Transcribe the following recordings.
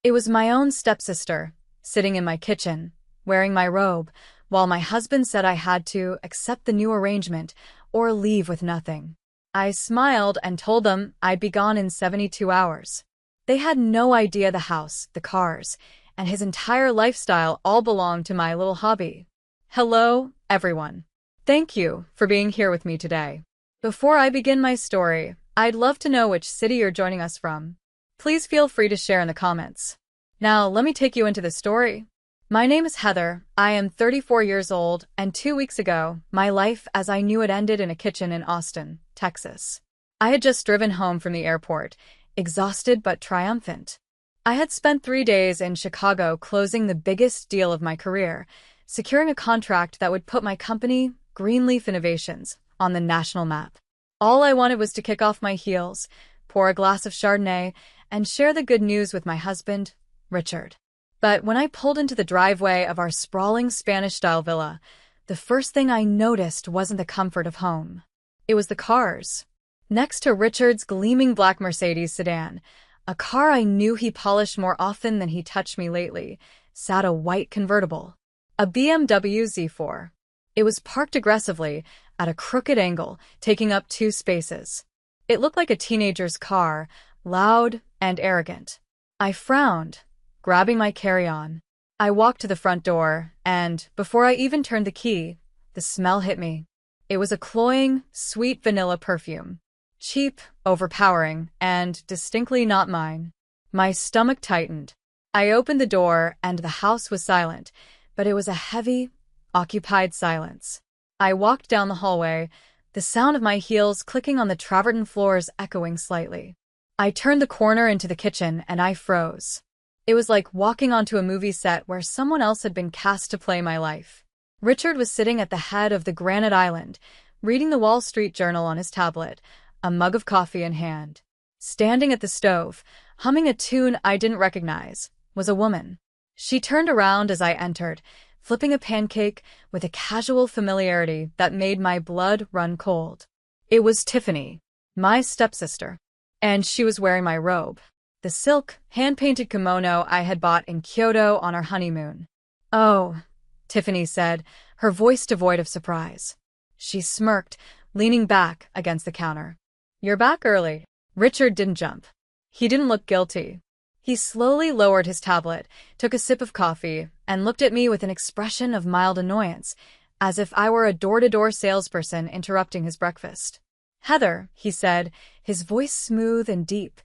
It was my own stepsister, sitting in my kitchen, wearing my robe, while my husband said I had to accept the new arrangement or leave with nothing. I smiled and told them I'd be gone in 72 hours. They had no idea the house, the cars, and his entire lifestyle all belonged to my little hobby. Hello, everyone. Thank you for being here with me today. Before I begin my story, I'd love to know which city you're joining us from. Please feel free to share in the comments. Now, let me take you into the story. My name is Heather. I am 34 years old, and 2 weeks ago, my life as I knew it ended in a kitchen in Austin, Texas. I had just driven home from the airport, exhausted but triumphant. I had spent 3 days in Chicago closing the biggest deal of my career, securing a contract that would put my company, Greenleaf Innovations, on the national map. All I wanted was to kick off my heels, pour a glass of Chardonnay, and share the good news with my husband, Richard. But when I pulled into the driveway of our sprawling Spanish-style villa, the first thing I noticed wasn't the comfort of home. It was the cars. Next to Richard's gleaming black Mercedes sedan, a car I knew he polished more often than he touched me lately, sat a white convertible. A BMW Z4. It was parked aggressively, at a crooked angle, taking up 2 spaces. It looked like a teenager's car, loud and arrogant. I frowned, grabbing my carry-on. I walked to the front door, and, before I even turned the key, the smell hit me. It was a cloying, sweet vanilla perfume. Cheap, overpowering, and distinctly not mine. My stomach tightened. I opened the door, and the house was silent, but it was a heavy, occupied silence. I walked down the hallway, the sound of my heels clicking on the travertine floors echoing slightly. I turned the corner into the kitchen, and I froze. It was like walking onto a movie set where someone else had been cast to play my life. Richard was sitting at the head of the granite island, reading the Wall Street Journal on his tablet, a mug of coffee in hand. Standing at the stove, humming a tune I didn't recognize, was a woman. She turned around as I entered, flipping a pancake with a casual familiarity that made my blood run cold. It was Tiffany, my stepsister, and she was wearing my robe, the silk, hand-painted kimono I had bought in Kyoto on our honeymoon. "Oh," Tiffany said, her voice devoid of surprise. She smirked, leaning back against the counter. "You're back early." Richard didn't jump. He didn't look guilty. He slowly lowered his tablet, took a sip of coffee, and looked at me with an expression of mild annoyance, as if I were a door-to-door salesperson interrupting his breakfast. "Heather," he said, his voice smooth and deep,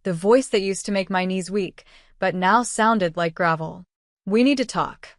the voice that used to make my knees weak, but now sounded like gravel. "We need to talk."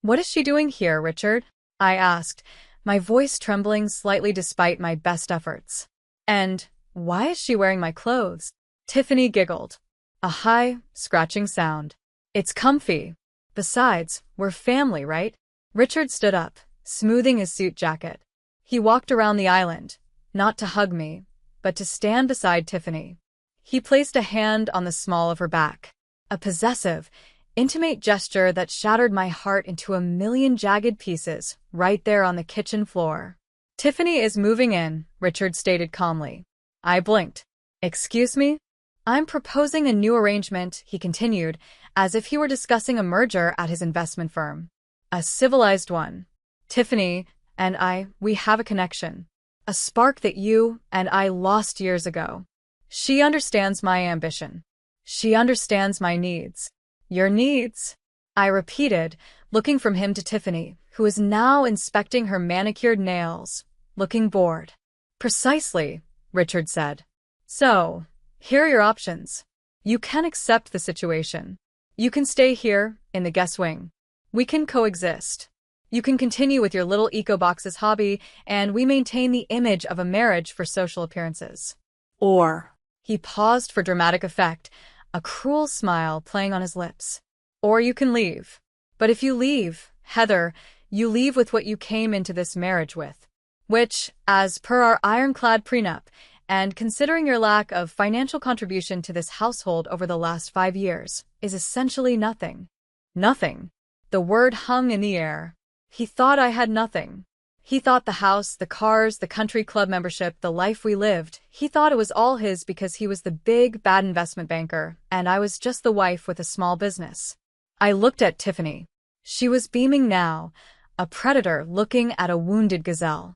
"What is she doing here, Richard?" I asked, my voice trembling slightly despite my best efforts. "And why is she wearing my clothes?" Tiffany giggled. A high, scratching sound. "It's comfy. Besides, we're family, right?" Richard stood up, smoothing his suit jacket. He walked around the island, not to hug me, but to stand beside Tiffany. He placed a hand on the small of her back, a possessive, intimate gesture that shattered my heart into a million jagged pieces right there on the kitchen floor. "Tiffany is moving in," Richard stated calmly. I blinked. "Excuse me?" "I'm proposing a new arrangement," he continued, as if he were discussing a merger at his investment firm. "A civilized one. Tiffany and we have a connection. A spark that you and I lost years ago. She understands my ambition. She understands my needs." "Your needs?" I repeated, looking from him to Tiffany, who was now inspecting her manicured nails, looking bored. "Precisely," Richard said. "So, here are your options. You can accept the situation. You can stay here, in the guest wing. We can coexist. You can continue with your little eco-boxes hobby, and we maintain the image of a marriage for social appearances. Or," he paused for dramatic effect, a cruel smile playing on his lips. "Or you can leave. But if you leave, Heather, you leave with what you came into this marriage with. Which, as per our ironclad prenup, and considering your lack of financial contribution to this household over the last 5 years, is essentially nothing." Nothing. The word hung in the air. He thought I had nothing. He thought the house, the cars, the country club membership, the life we lived, he thought it was all his because he was the big, bad investment banker, and I was just the wife with a small business. I looked at Tiffany. She was beaming now, a predator looking at a wounded gazelle.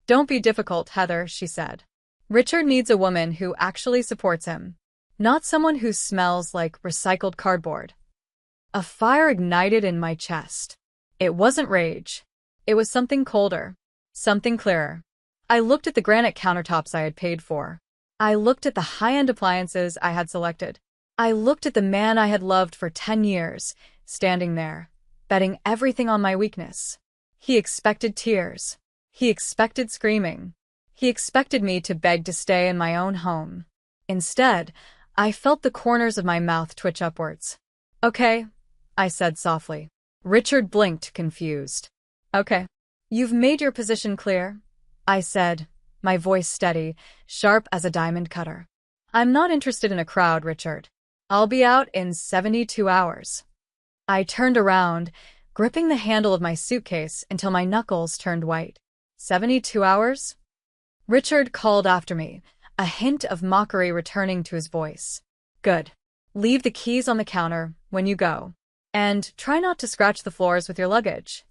"Don't be difficult, Heather," she said. "Richard needs a woman who actually supports him, not someone who smells like recycled cardboard." A fire ignited in my chest. It wasn't rage. It was something colder, something clearer. I looked at the granite countertops I had paid for. I looked at the high-end appliances I had selected. I looked at the man I had loved for 10 years, standing there, betting everything on my weakness. He expected tears. He expected screaming. He expected me to beg to stay in my own home. Instead, I felt the corners of my mouth twitch upwards. "Okay," I said softly. Richard blinked, confused. "Okay. You've made your position clear," I said, my voice steady, sharp as a diamond cutter. "I'm not interested in a crowd, Richard. I'll be out in 72 hours. I turned around, gripping the handle of my suitcase until my knuckles turned white. 72 hours? Richard called after me, a hint of mockery returning to his voice. "Good. Leave the keys on the counter when you go. And try not to scratch the floors with your luggage."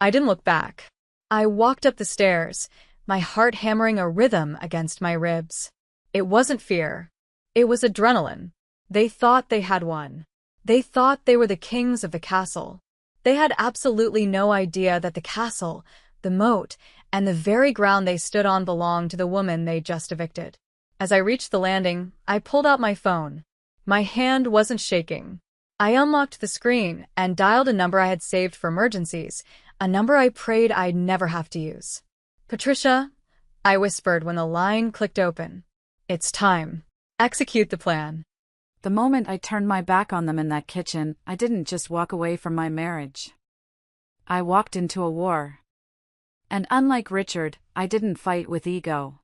I didn't look back. I walked up the stairs, my heart hammering a rhythm against my ribs. It wasn't fear. It was adrenaline. They thought they had won. They thought they were the kings of the castle. They had absolutely no idea that the castle, the moat, and the very ground they stood on belonged to the woman they just evicted. As I reached the landing, I pulled out my phone. My hand wasn't shaking. I unlocked the screen and dialed a number I had saved for emergencies, a number I prayed I'd never have to use. "Patricia," I whispered when the line clicked open. "It's time. Execute the plan." The moment I turned my back on them in that kitchen, I didn't just walk away from my marriage. I walked into a war. And unlike Richard, I didn't fight with ego.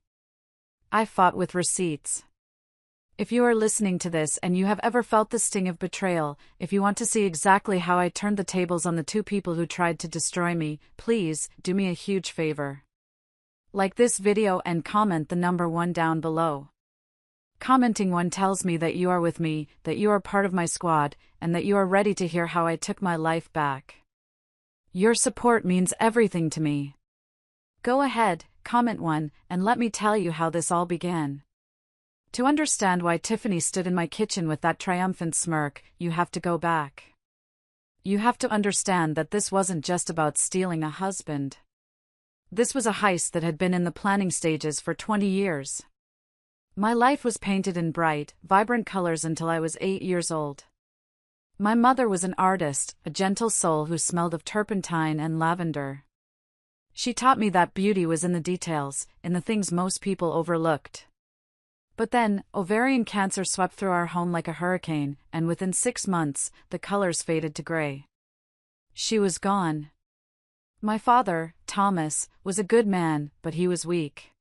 I fought with receipts. If you are listening to this and you have ever felt the sting of betrayal, if you want to see exactly how I turned the tables on the two people who tried to destroy me, please do me a huge favor. Like this video and comment the number 1 down below. Commenting 1 tells me that you are with me, that you are part of my squad, and that you are ready to hear how I took my life back. Your support means everything to me. Go ahead, comment 1, and let me tell you how this all began. To understand why Tiffany stood in my kitchen with that triumphant smirk, you have to go back. You have to understand that this wasn't just about stealing a husband. This was a heist that had been in the planning stages for 20 years. My life was painted in bright, vibrant colors until I was 8 years old. My mother was an artist, a gentle soul who smelled of turpentine and lavender. She taught me that beauty was in the details, in the things most people overlooked. But then, ovarian cancer swept through our home like a hurricane, and within 6 months, the colors faded to gray. She was gone. My father, Thomas, was a good man, but he was weak.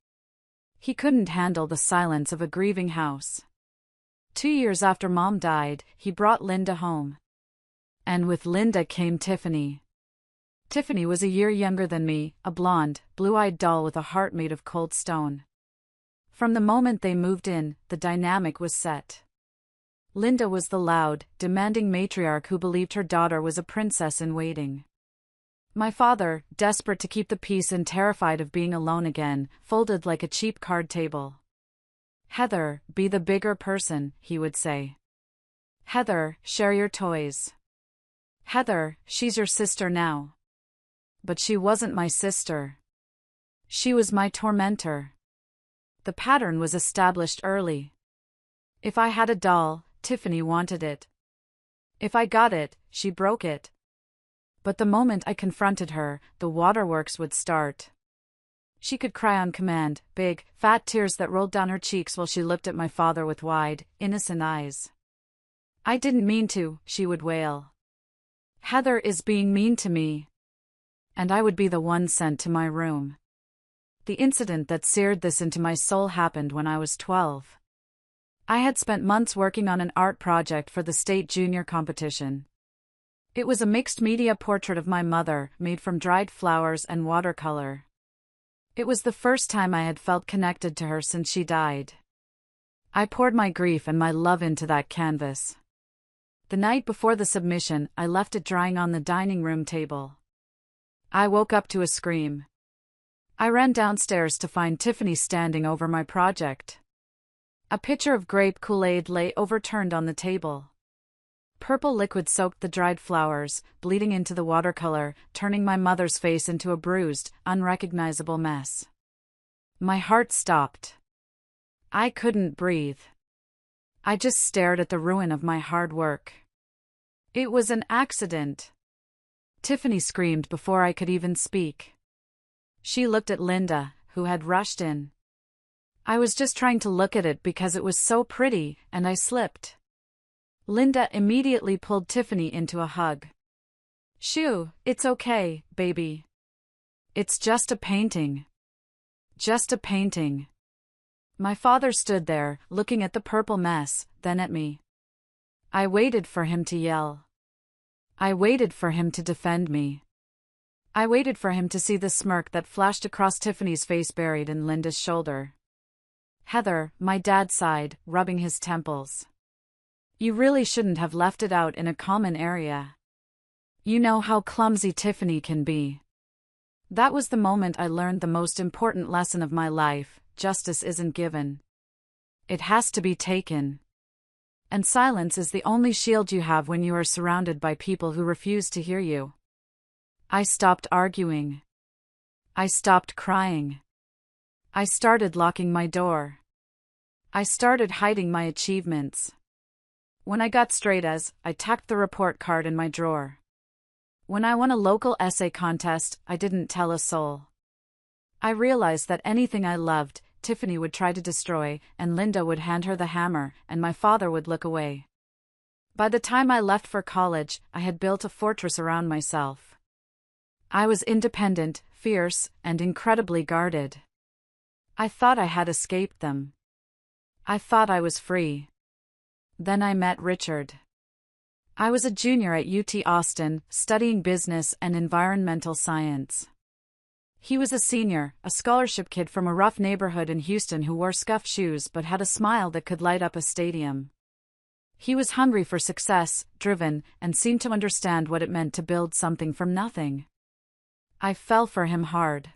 He couldn't handle the silence of a grieving house. 2 years after Mom died, he brought Linda home. And with Linda came Tiffany. Tiffany was a year younger than me, a blonde, blue-eyed doll with a heart made of cold stone. From the moment they moved in, the dynamic was set. Linda was the loud, demanding matriarch who believed her daughter was a princess in waiting. My father, desperate to keep the peace and terrified of being alone again, folded like a cheap card table. "Heather, be the bigger person," he would say. "Heather, share your toys. Heather, she's your sister now." But she wasn't my sister. She was my tormentor. The pattern was established early. If I had a doll, Tiffany wanted it. If I got it, she broke it. But the moment I confronted her, the waterworks would start. She could cry on command, big, fat tears that rolled down her cheeks while she looked at my father with wide, innocent eyes. "I didn't mean to," she would wail. "Heather is being mean to me." And I would be the one sent to my room. The incident that seared this into my soul happened when I was 12. I had spent months working on an art project for the state junior competition. It was a mixed-media portrait of my mother, made from dried flowers and watercolor. It was the first time I had felt connected to her since she died. I poured my grief and my love into that canvas. The night before the submission, I left it drying on the dining room table. I woke up to a scream. I ran downstairs to find Tiffany standing over my project. A pitcher of grape Kool-Aid lay overturned on the table. Purple liquid soaked the dried flowers, bleeding into the watercolor, turning my mother's face into a bruised, unrecognizable mess. My heart stopped. I couldn't breathe. I just stared at the ruin of my hard work. It was an accident. Tiffany screamed before I could even speak. She looked at Linda, who had rushed in. I was just trying to look at it because it was so pretty, and I slipped. Linda immediately pulled Tiffany into a hug. "Shoo, it's okay, baby. It's just a painting. Just a painting." My father stood there, looking at the purple mess, then at me. I waited for him to yell. I waited for him to defend me. I waited for him to see the smirk that flashed across Tiffany's face buried in Linda's shoulder. "Heather," my dad sighed, rubbing his temples. "You really shouldn't have left it out in a common area. You know how clumsy Tiffany can be." That was the moment I learned the most important lesson of my life: justice isn't given. It has to be taken. And silence is the only shield you have when you are surrounded by people who refuse to hear you. I stopped arguing. I stopped crying. I started locking my door. I started hiding my achievements. When I got straight A's, I tucked the report card in my drawer. When I won a local essay contest, I didn't tell a soul. I realized that anything I loved, Tiffany would try to destroy, and Linda would hand her the hammer, and my father would look away. By the time I left for college, I had built a fortress around myself. I was independent, fierce, and incredibly guarded. I thought I had escaped them. I thought I was free. Then I met Richard. I was a junior at UT Austin, studying business and environmental science. He was a senior, a scholarship kid from a rough neighborhood in Houston who wore scuffed shoes but had a smile that could light up a stadium. He was hungry for success, driven, and seemed to understand what it meant to build something from nothing. I fell for him hard.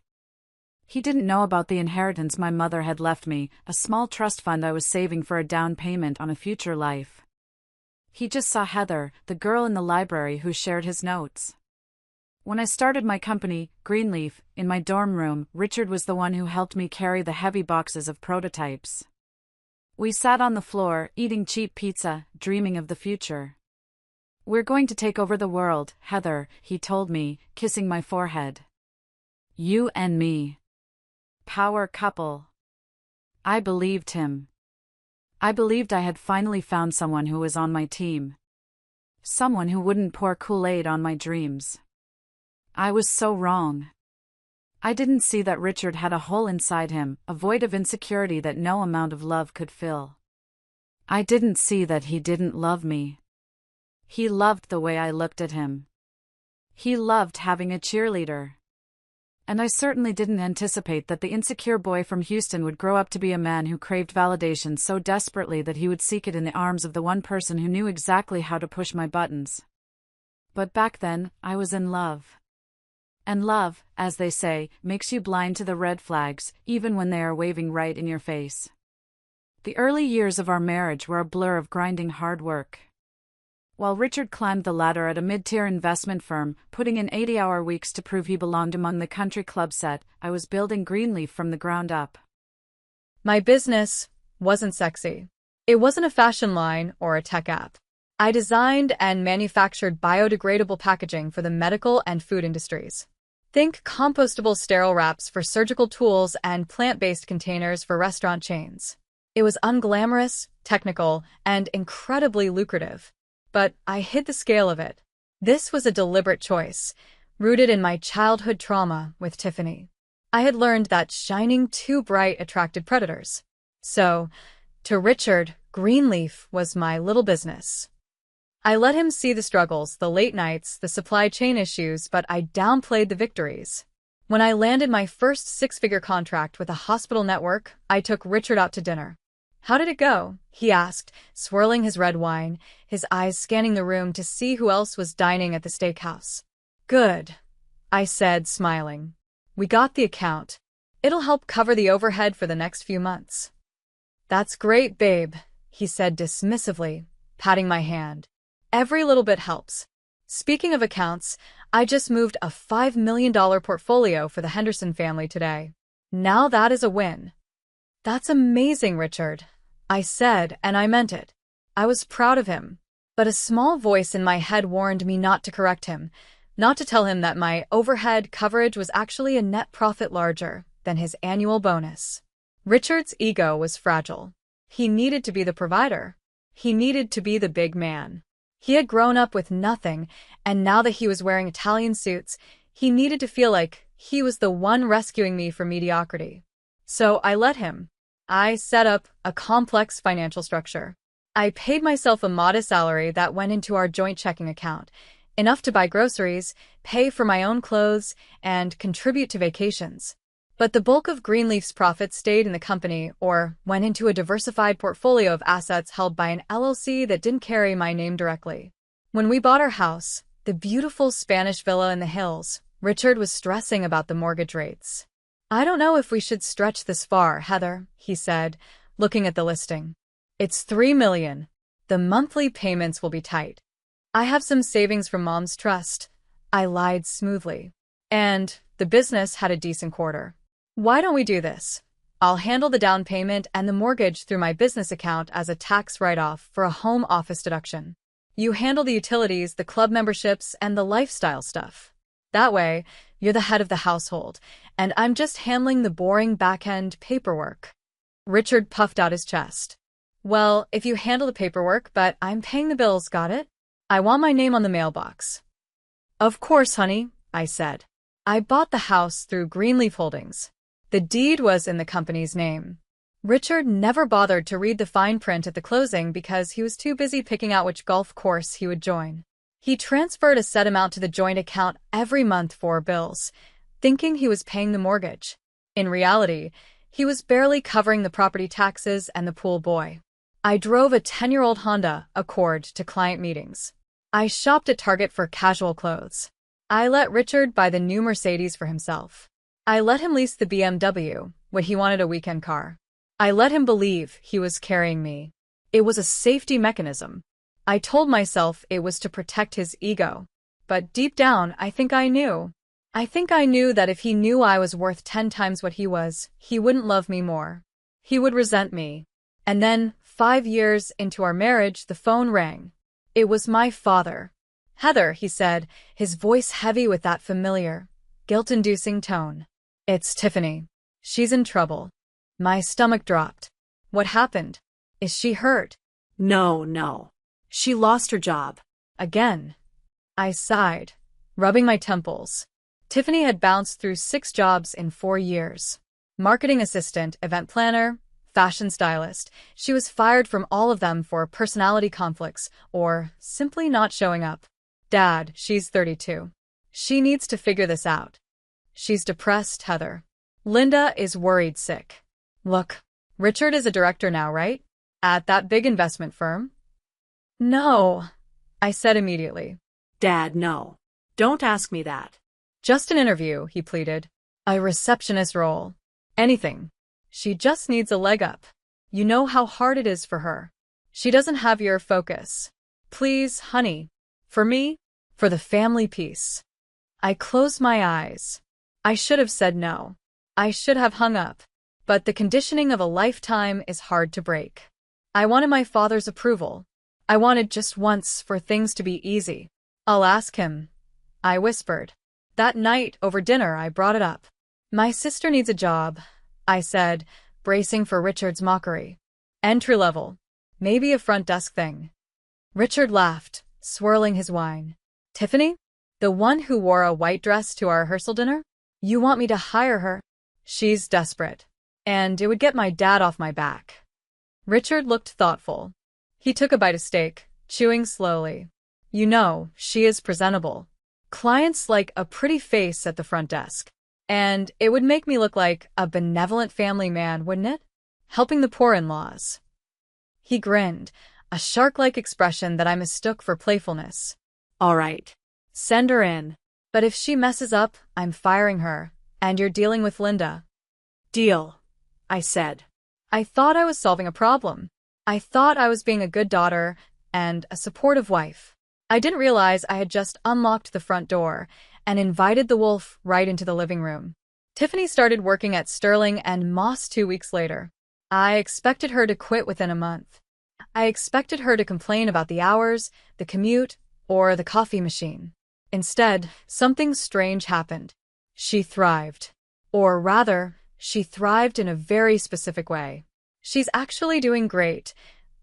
He didn't know about the inheritance my mother had left me, a small trust fund I was saving for a down payment on a future life. He just saw Heather, the girl in the library who shared his notes. When I started my company, Greenleaf, in my dorm room, Richard was the one who helped me carry the heavy boxes of prototypes. We sat on the floor, eating cheap pizza, dreaming of the future. "We're going to take over the world, Heather," he told me, kissing my forehead. "You and me. Power couple." I believed him. I believed I had finally found someone who was on my team. Someone who wouldn't pour Kool-Aid on my dreams. I was so wrong. I didn't see that Richard had a hole inside him, a void of insecurity that no amount of love could fill. I didn't see that he didn't love me. He loved the way I looked at him. He loved having a cheerleader. And I certainly didn't anticipate that the insecure boy from Houston would grow up to be a man who craved validation so desperately that he would seek it in the arms of the one person who knew exactly how to push my buttons. But back then, I was in love. And love, as they say, makes you blind to the red flags, even when they are waving right in your face. The early years of our marriage were a blur of grinding hard work. While Richard climbed the ladder at a mid-tier investment firm, putting in 80-hour weeks to prove he belonged among the country club set, I was building Greenleaf from the ground up. My business wasn't sexy. It wasn't a fashion line or a tech app. I designed and manufactured biodegradable packaging for the medical and food industries. Think compostable sterile wraps for surgical tools and plant-based containers for restaurant chains. It was unglamorous, technical, and incredibly lucrative. But I hid the scale of it. This was a deliberate choice, rooted in my childhood trauma with Tiffany. I had learned that shining too bright attracted predators. So, to Richard, Greenleaf was my little business. I let him see the struggles, the late nights, the supply chain issues, but I downplayed the victories. When I landed my first six-figure contract with a hospital network, I took Richard out to dinner. "How did it go?" he asked, swirling his red wine, his eyes scanning the room to see who else was dining at the steakhouse. "Good," I said, smiling. "We got the account. It'll help cover the overhead for the next few months." "That's great, babe," he said dismissively, patting my hand. "Every little bit helps." Speaking of accounts, I just moved a $5 million portfolio for the Henderson family today. Now that is a win. "That's amazing, Richard," I said, and I meant it. I was proud of him. But a small voice in my head warned me not to correct him, not to tell him that my overhead coverage was actually a net profit larger than his annual bonus. Richard's ego was fragile. He needed to be the provider. He needed to be the big man. He had grown up with nothing, and now that he was wearing Italian suits, he needed to feel like he was the one rescuing me from mediocrity. So I let him. I set up a complex financial structure. I paid myself a modest salary that went into our joint checking account, enough to buy groceries, pay for my own clothes, and contribute to vacations. But the bulk of Greenleaf's profits stayed in the company or went into a diversified portfolio of assets held by an LLC that didn't carry my name directly. When we bought our house, the beautiful Spanish villa in the hills, Richard was stressing about the mortgage rates. "I don't know if we should stretch this far, Heather," he said, looking at the listing. "It's $3 million. The monthly payments will be tight." "I have some savings from Mom's trust," I lied smoothly. "And the business had a decent quarter. Why don't we do this? I'll handle the down payment and the mortgage through my business account as a tax write-off for a home office deduction. You handle the utilities, the club memberships, and the lifestyle stuff. That way, you're the head of the household, and I'm just handling the boring back-end paperwork." Richard puffed out his chest. "Well, if you handle the paperwork, but I'm paying the bills, got it? I want my name on the mailbox." "Of course, honey," I said. I bought the house through Greenleaf Holdings. The deed was in the company's name. Richard never bothered to read the fine print at the closing because he was too busy picking out which golf course he would join. He transferred a set amount to the joint account every month for bills, thinking he was paying the mortgage. In reality, he was barely covering the property taxes and the pool boy. I drove a 10-year-old Honda Accord to client meetings. I shopped at Target for casual clothes. I let Richard buy the new Mercedes for himself. I let him lease the BMW when he wanted a weekend car. I let him believe he was carrying me. It was a safety mechanism. I told myself it was to protect his ego. But deep down, I think I knew. That if he knew I was worth 10 times what he was, he wouldn't love me more. He would resent me. And then, 5 years into our marriage, the phone rang. It was my father. "Heather," he said, his voice heavy with that familiar, guilt-inducing tone. "It's Tiffany. She's in trouble." My stomach dropped. "What happened? Is she hurt?" No. She lost her job." "Again?" I sighed, rubbing my temples. Tiffany had bounced through 6 jobs in 4 years. Marketing assistant, event planner, fashion stylist. She was fired from all of them for personality conflicts or simply not showing up. "Dad, she's 32. She needs to figure this out. She's depressed, Heather. Linda is worried sick. Look, Richard is a director now, right? At that big investment firm?" "No," I said immediately. "Dad, no. Don't ask me that." "Just an interview," he pleaded. "A receptionist role. Anything. She just needs a leg up. You know how hard it is for her. She doesn't have your focus. Please, honey. For me, for the family peace." I closed my eyes. I should have said no. I should have hung up. But the conditioning of a lifetime is hard to break. I wanted my father's approval. I wanted just once for things to be easy. "I'll ask him," I whispered. That night, over dinner, I brought it up. "My sister needs a job," I said, bracing for Richard's mockery. "Entry level. Maybe a front desk thing." Richard laughed, swirling his wine. "Tiffany? The one who wore a white dress to our rehearsal dinner? You want me to hire her? She's desperate. And it would get my dad off my back." Richard looked thoughtful. He took a bite of steak, chewing slowly. You know, she is presentable. Clients like a pretty face at the front desk. And it would make me look like a benevolent family man, wouldn't it? Helping the poor in-laws. He grinned, a shark-like expression that I mistook for playfulness. All right. Send her in. But if she messes up, I'm firing her, and you're dealing with Linda. Deal, I said. I thought I was solving a problem. I thought I was being a good daughter and a supportive wife. I didn't realize I had just unlocked the front door and invited the wolf right into the living room. Tiffany started working at Sterling and Moss 2 weeks later. I expected her to quit within a month. I expected her to complain about the hours, the commute, or the coffee machine. Instead, something strange happened. She thrived. Or rather, she thrived in a very specific way. She's actually doing great,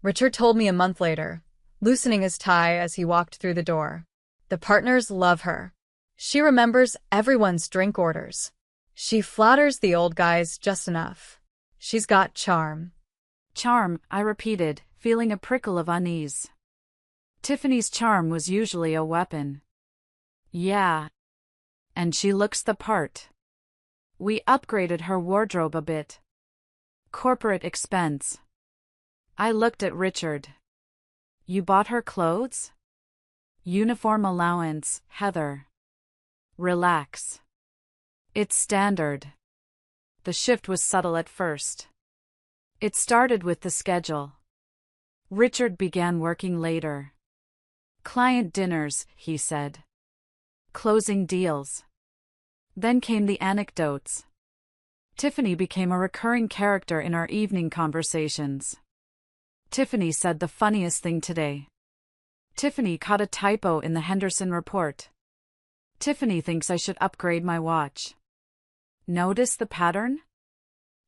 Richard told me a month later, loosening his tie as he walked through the door. The partners love her. She remembers everyone's drink orders. She flatters the old guys just enough. She's got charm. Charm, I repeated, feeling a prickle of unease. Tiffany's charm was usually a weapon. Yeah. And she looks the part. We upgraded her wardrobe a bit. Corporate expense. I looked at Richard. You bought her clothes? Uniform allowance, Heather. Relax. It's standard. The shift was subtle at first. It started with the schedule. Richard began working later. Client dinners, he said. Closing deals. Then came the anecdotes. Tiffany became a recurring character in our evening conversations. Tiffany said the funniest thing today. Tiffany caught a typo in the Henderson report. Tiffany thinks I should upgrade my watch. Notice the pattern?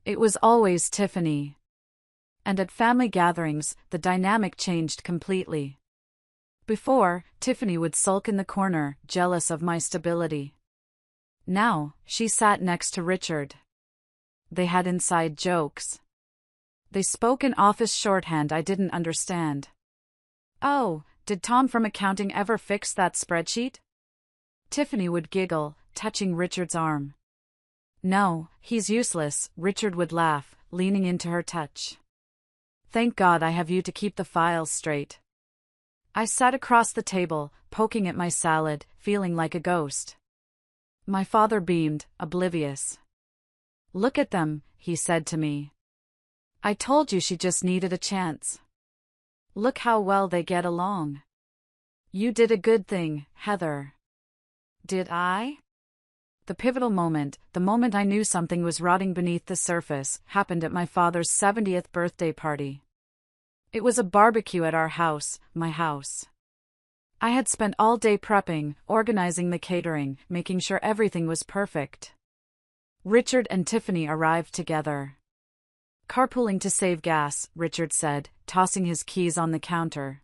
It was always Tiffany. And at family gatherings, the dynamic changed completely. Before, Tiffany would sulk in the corner, jealous of my stability. Now, she sat next to Richard. They had inside jokes. They spoke in office shorthand I didn't understand. Oh, did Tom from accounting ever fix that spreadsheet? Tiffany would giggle, touching Richard's arm. No, he's useless, Richard would laugh, leaning into her touch. Thank God I have you to keep the files straight. I sat across the table, poking at my salad, feeling like a ghost. My father beamed, oblivious. Look at them, he said to me. I told you she just needed a chance. Look how well they get along. You did a good thing, Heather. Did I? The pivotal moment, the moment I knew something was rotting beneath the surface, happened at my father's 70th birthday party. It was a barbecue at our house, my house. I had spent all day prepping, organizing the catering, making sure everything was perfect. Richard and Tiffany arrived together. Carpooling to save gas, Richard said, tossing his keys on the counter.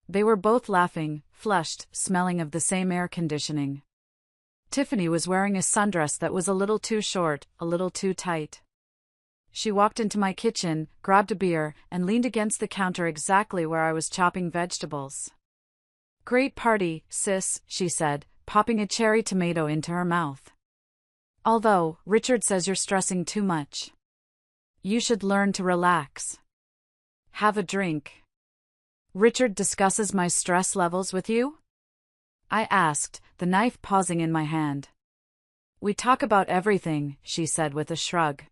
They were both laughing, flushed, smelling of the same air conditioning. Tiffany was wearing a sundress that was a little too short, a little too tight. She walked into my kitchen, grabbed a beer, and leaned against the counter exactly where I was chopping vegetables. Great party, sis, she said, popping a cherry tomato into her mouth. Although, Richard says you're stressing too much. You should learn to relax. Have a drink. Richard discusses my stress levels with you? I asked, the knife pausing in my hand. We talk about everything, she said with a shrug.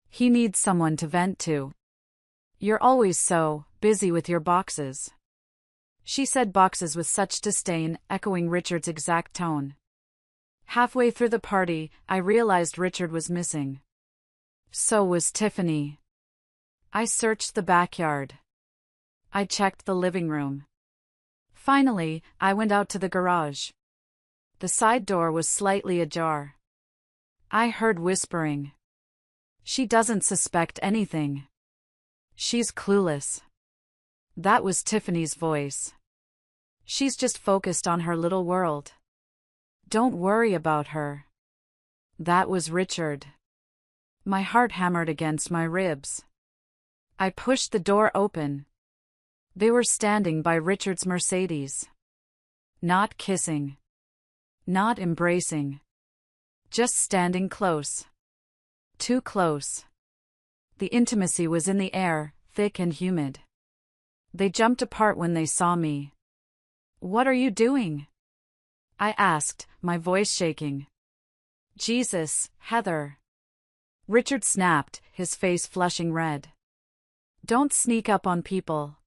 He needs someone to vent to. You're always so busy with your boxes. She said boxes with such disdain, echoing Richard's exact tone. Halfway through the party, I realized Richard was missing. So was Tiffany. I searched the backyard. I checked the living room. Finally, I went out to the garage. The side door was slightly ajar. I heard whispering. She doesn't suspect anything. She's clueless. That was Tiffany's voice. She's just focused on her little world. Don't worry about her. That was Richard. My heart hammered against my ribs. I pushed the door open. They were standing by Richard's Mercedes. Not kissing. Not embracing. Just standing close. Too close. The intimacy was in the air, thick and humid. They jumped apart when they saw me. "What are you doing?" I asked, my voice shaking. "Jesus, Heather." Richard snapped, his face flushing red. "Don't sneak up on people.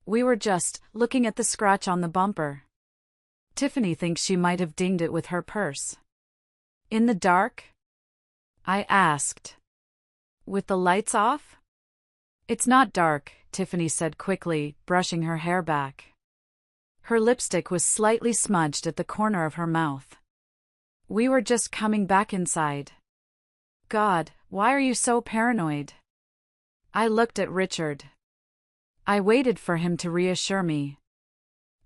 We were just looking at the scratch on the bumper. Tiffany thinks she might have dinged it with her purse." "In the dark?" I asked. "With the lights off?" "It's not dark," Tiffany said quickly, brushing her hair back. Her lipstick was slightly smudged at the corner of her mouth. "We were just coming back inside." "God, why are you so paranoid?" I looked at Richard. I waited for him to reassure me.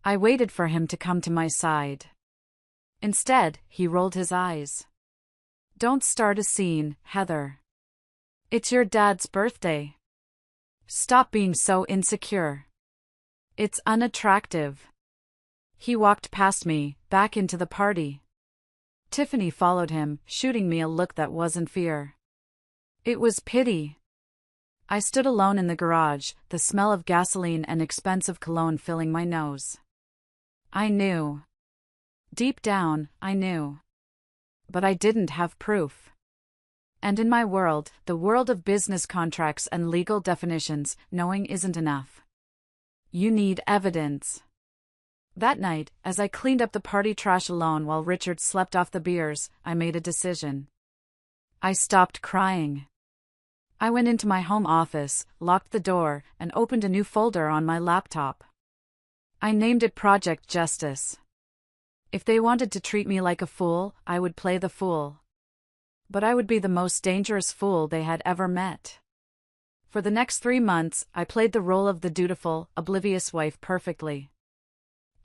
I waited for him to come to my side. Instead, he rolled his eyes. "Don't start a scene, Heather. It's your dad's birthday. Stop being so insecure. It's unattractive." He walked past me, back into the party. Tiffany followed him, shooting me a look that wasn't fear. It was pity. I stood alone in the garage, the smell of gasoline and expensive cologne filling my nose. I knew. Deep down, I knew. But I didn't have proof. And in my world, the world of business contracts and legal definitions, knowing isn't enough. You need evidence. That night, as I cleaned up the party trash alone while Richard slept off the beers, I made a decision. I stopped crying. I went into my home office, locked the door, and opened a new folder on my laptop. I named it Project Justice. If they wanted to treat me like a fool, I would play the fool. But I would be the most dangerous fool they had ever met. For the next 3 months, I played the role of the dutiful, oblivious wife perfectly.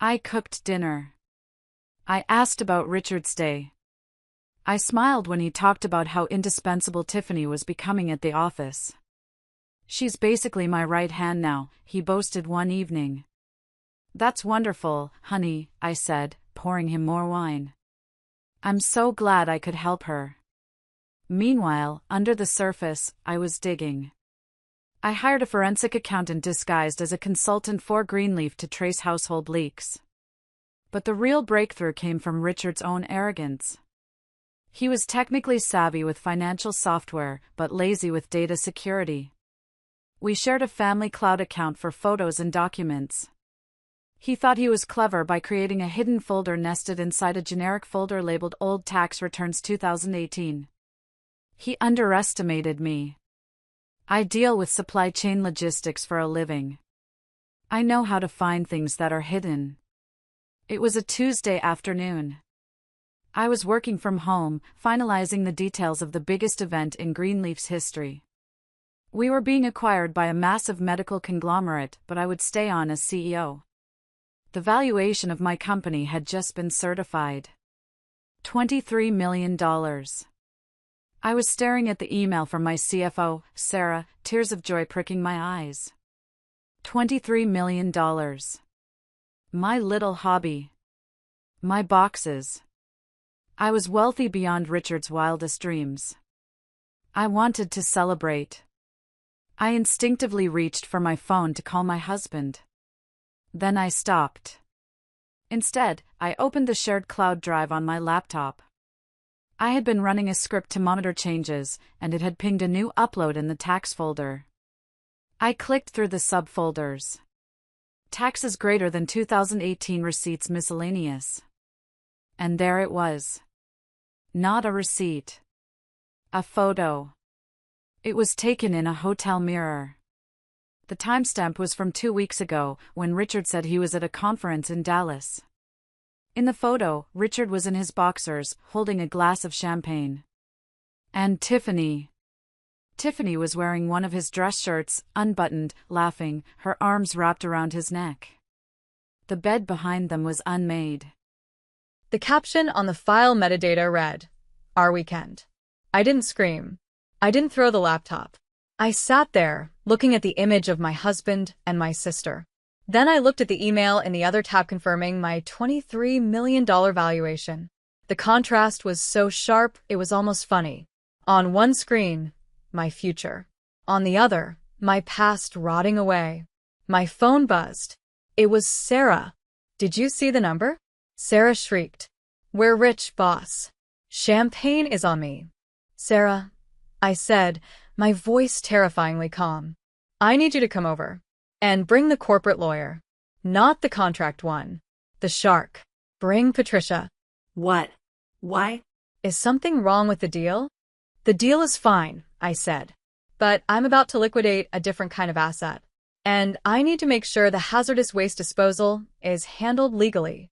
I cooked dinner. I asked about Richard's day. I smiled when he talked about how indispensable Tiffany was becoming at the office. "She's basically my right hand now," he boasted one evening. "That's wonderful, honey," I said, pouring him more wine. "I'm so glad I could help her." Meanwhile, under the surface, I was digging. I hired a forensic accountant disguised as a consultant for Greenleaf to trace household leaks. But the real breakthrough came from Richard's own arrogance. He was technically savvy with financial software, but lazy with data security. We shared a family cloud account for photos and documents. He thought he was clever by creating a hidden folder nested inside a generic folder labeled Old Tax Returns 2018. He underestimated me. I deal with supply chain logistics for a living. I know how to find things that are hidden. It was a Tuesday afternoon. I was working from home, finalizing the details of the biggest event in Greenleaf's history. We were being acquired by a massive medical conglomerate, but I would stay on as CEO. The valuation of my company had just been certified. $23 million. I was staring at the email from my CFO, Sarah, tears of joy pricking my eyes. $23 million. My little hobby. My boxes. I was wealthy beyond Richard's wildest dreams. I wanted to celebrate. I instinctively reached for my phone to call my husband. Then I stopped. Instead, I opened the shared cloud drive on my laptop. I had been running a script to monitor changes, and it had pinged a new upload in the tax folder. I clicked through the subfolders. Taxes greater than 2018 receipts miscellaneous. And there it was. Not a receipt. A photo. It was taken in a hotel mirror. The timestamp was from 2 weeks ago, when Richard said he was at a conference in Dallas. In the photo, Richard was in his boxers, holding a glass of champagne. And Tiffany. Tiffany was wearing one of his dress shirts, unbuttoned, laughing, her arms wrapped around his neck. The bed behind them was unmade. The caption on the file metadata read, "Our weekend." I didn't scream. I didn't throw the laptop. I sat there, looking at the image of my husband and my sister. Then I looked at the email in the other tab confirming my $23 million valuation. The contrast was so sharp, it was almost funny. On one screen, my future. On the other, my past rotting away. My phone buzzed. It was Sarah. "Did you see the number?" Sarah shrieked. "We're rich, boss. Champagne is on me." "Sarah," I said, my voice terrifyingly calm. "I need you to come over. And bring the corporate lawyer. Not the contract one. The shark. Bring Patricia." What? Why? "Is something wrong with the deal?" "The deal is fine," I said. "But I'm about to liquidate a different kind of asset. And I need to make sure the hazardous waste disposal is handled legally."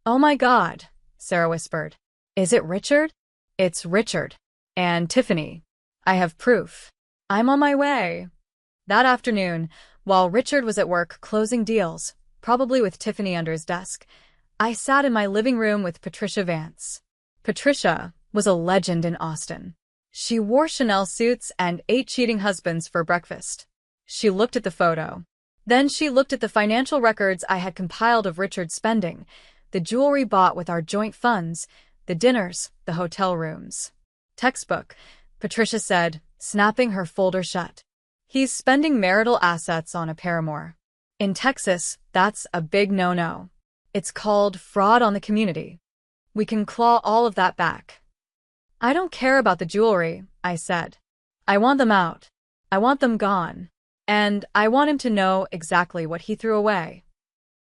"Oh my God," Sarah whispered. "Is it Richard?" "It's Richard. And Tiffany. I have proof. I'm on my way." That afternoon, while Richard was at work closing deals, probably with Tiffany under his desk, I sat in my living room with Patricia Vance. Patricia was a legend in Austin. She wore Chanel suits and ate cheating husbands for breakfast. She looked at the photo. Then she looked at the financial records I had compiled of Richard's spending, the jewelry bought with our joint funds, the dinners, the hotel rooms. "Textbook," Patricia said, snapping her folder shut. "He's spending marital assets on a paramour. In Texas, that's a big no-no. It's called fraud on the community. We can claw all of that back." "I don't care about the jewelry," I said. "I want them out. I want them gone. And I want him to know exactly what he threw away."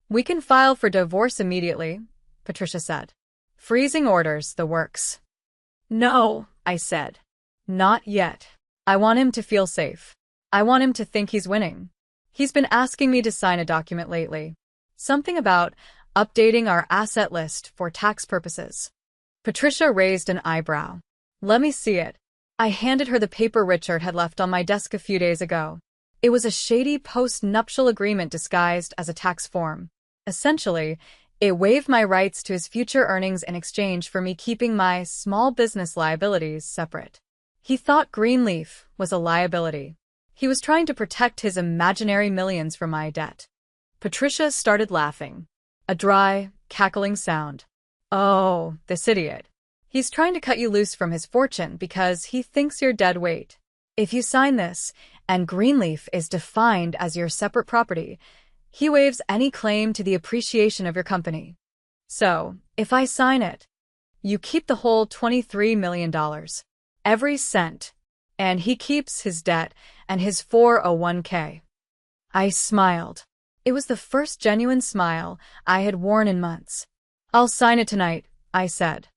"We can file for divorce immediately," Patricia said. "Freezing orders, the works." "No," I said. "Not yet. I want him to feel safe. I want him to think he's winning. He's been asking me to sign a document lately. Something about updating our asset list for tax purposes." Patricia raised an eyebrow. "Let me see it." I handed her the paper Richard had left on my desk a few days ago. It was a shady post-nuptial agreement disguised as a tax form. Essentially, it waived my rights to his future earnings in exchange for me keeping my small business liabilities separate. He thought Greenleaf was a liability. He was trying to protect his imaginary millions from my debt. Patricia started laughing. A dry, cackling sound. "Oh, this idiot. He's trying to cut you loose from his fortune because he thinks you're dead weight. If you sign this, and Greenleaf is defined as your separate property, he waives any claim to the appreciation of your company. So, if I sign it, you keep the whole $23 million. Every cent. And he keeps his debt and his 401k. I smiled. It was the first genuine smile I had worn in months. "I'll sign it tonight," I said.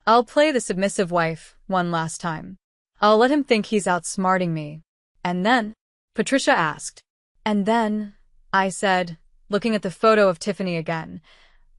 "I'll play the submissive wife one last time. I'll let him think he's outsmarting me." "And then?" Patricia asked. "And then," I said, looking at the photo of Tiffany again,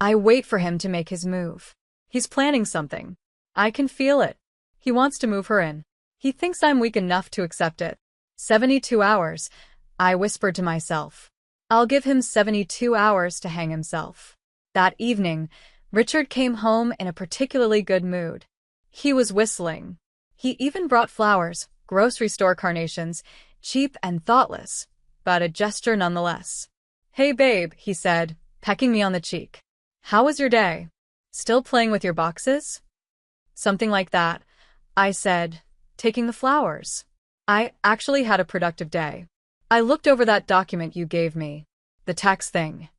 "I wait for him to make his move. He's planning something. I can feel it. He wants to move her in. He thinks I'm weak enough to accept it. 72 hours, I whispered to myself. I'll give him 72 hours to hang himself. That evening, Richard came home in a particularly good mood. He was whistling. He even brought flowers, grocery store carnations, cheap and thoughtless, but a gesture nonetheless. "Hey babe," he said, pecking me on the cheek. "How was your day? Still playing with your boxes?" "Something like that," I said, taking the flowers. "I actually had a productive day. I looked over that document you gave me. The tax thing."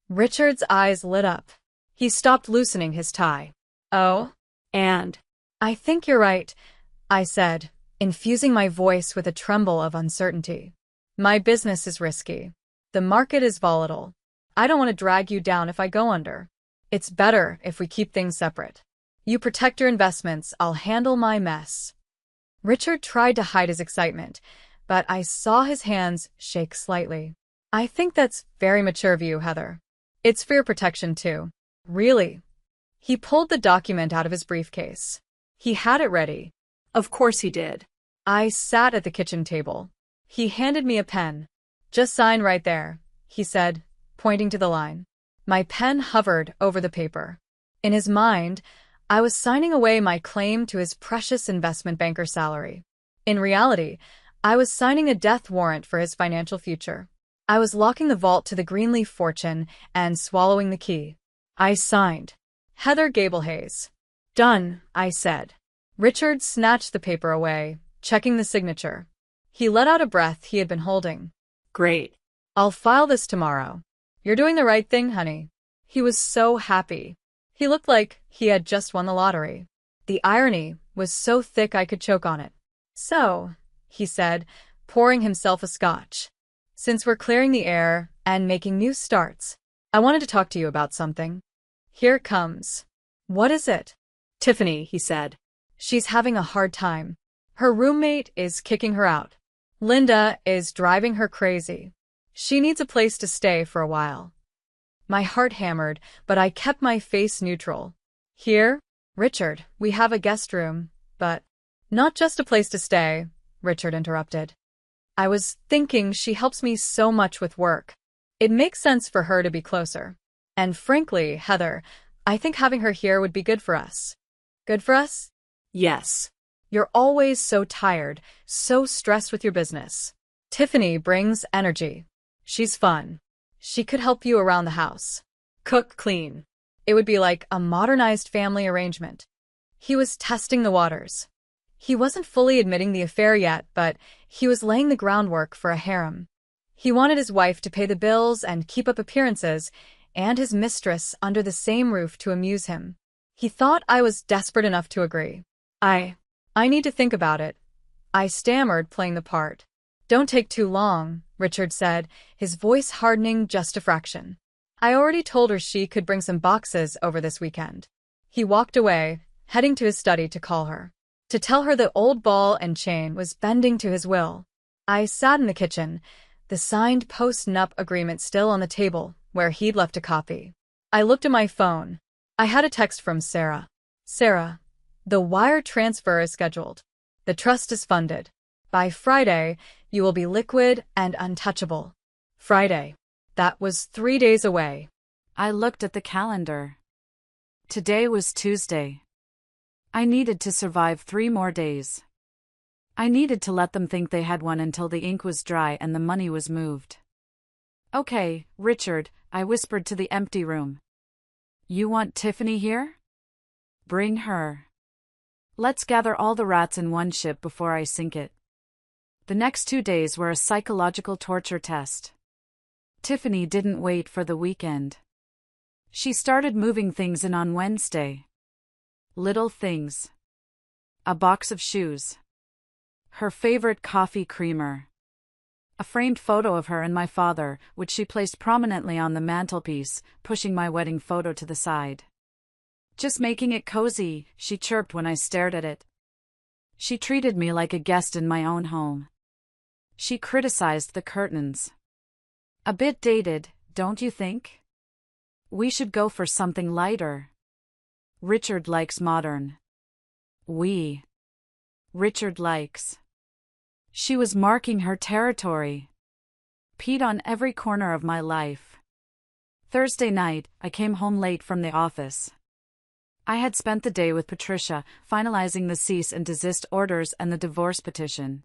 Richard's eyes lit up. He stopped loosening his tie. "Oh? And I think you're right," I said, infusing my voice with a tremble of uncertainty. "My business is risky. The market is volatile. I don't want to drag you down if I go under. It's better if we keep things separate. You protect your investments, I'll handle my mess." Richard tried to hide his excitement, but I saw his hands shake slightly. "I think that's very mature of you, Heather. It's for your protection, too." "Really?" He pulled the document out of his briefcase. He had it ready. of course he did. I sat at the kitchen table. He handed me a pen. "Just sign right there," he said, pointing to the line. My pen hovered over the paper. In his mind, I was signing away my claim to his precious investment banker salary. In reality, I was signing a death warrant for his financial future. I was locking the vault to the Greenleaf fortune and swallowing the key. I signed. Heather Gablehays. Done, I said. Richard snatched the paper away, checking the signature. He let out a breath he had been holding. Great. I'll file this tomorrow. You're doing the right thing, honey. He was so happy. He looked like he had just won the lottery. The irony was so thick I could choke on it. So, he said, pouring himself a scotch. Since we're clearing the air and making new starts, I wanted to talk to you about something. Here it comes. What is it? Tiffany, he said. She's having a hard time. Her roommate is kicking her out. Linda is driving her crazy. She needs a place to stay for a while. My heart hammered, but I kept my face neutral. Here, Richard, we have a guest room, but not just a place to stay, Richard interrupted. I was thinking she helps me so much with work. It makes sense for her to be closer. And frankly, Heather, I think having her here would be good for us. Good for us? Yes. You're always so tired, so stressed with your business. Tiffany brings energy. She's fun. She could help you around the house. Cook, clean. It would be like a modernized family arrangement. He was testing the waters. He wasn't fully admitting the affair yet, but he was laying the groundwork for a harem. He wanted his wife to pay the bills and keep up appearances, and his mistress under the same roof to amuse him. He thought I was desperate enough to agree. I need to think about it. I stammered, playing the part. Don't take too long, Richard said, his voice hardening just a fraction. I already told her she could bring some boxes over this weekend. He walked away, heading to his study to call her. To tell her the old ball and chain was bending to his will. I sat in the kitchen, the signed post-nup agreement still on the table, where he'd left a copy. I looked at my phone. I had a text from Sarah. Sarah, the wire transfer is scheduled. The trust is funded. By Friday, you will be liquid and untouchable. Friday. That was 3 days away. I looked at the calendar. Today was Tuesday. I needed to survive 3 more days. I needed to let them think they had won until the ink was dry and the money was moved. Okay, Richard, I whispered to the empty room. You want Tiffany here? Bring her. Let's gather all the rats in one ship before I sink it. The next 2 days were a psychological torture test. Tiffany didn't wait for the weekend. She started moving things in on Wednesday. Little things. A box of shoes. Her favorite coffee creamer. A framed photo of her and my father, which she placed prominently on the mantelpiece, pushing my wedding photo to the side. Just making it cozy, she chirped when I stared at it. She treated me like a guest in my own home. She criticized the curtains. A bit dated, don't you think? We should go for something lighter. Richard likes modern. Richard likes. She was marking her territory. Peed on every corner of my life. Thursday night, I came home late from the office. I had spent the day with Patricia, finalizing the cease and desist orders and the divorce petition.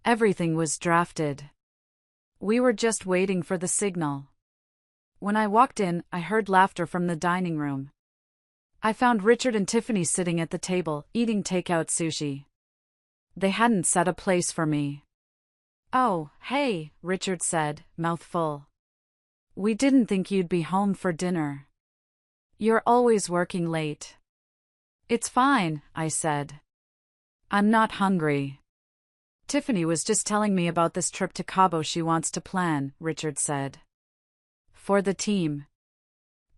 Everything was drafted. We were just waiting for the signal. When I walked in, I heard laughter from the dining room. I found Richard and Tiffany sitting at the table, eating takeout sushi. They hadn't set a place for me. Oh, hey, Richard said, mouth full. We didn't think you'd be home for dinner. You're always working late. It's fine, I said. I'm not hungry. Tiffany was just telling me about this trip to Cabo she wants to plan, Richard said. For the team.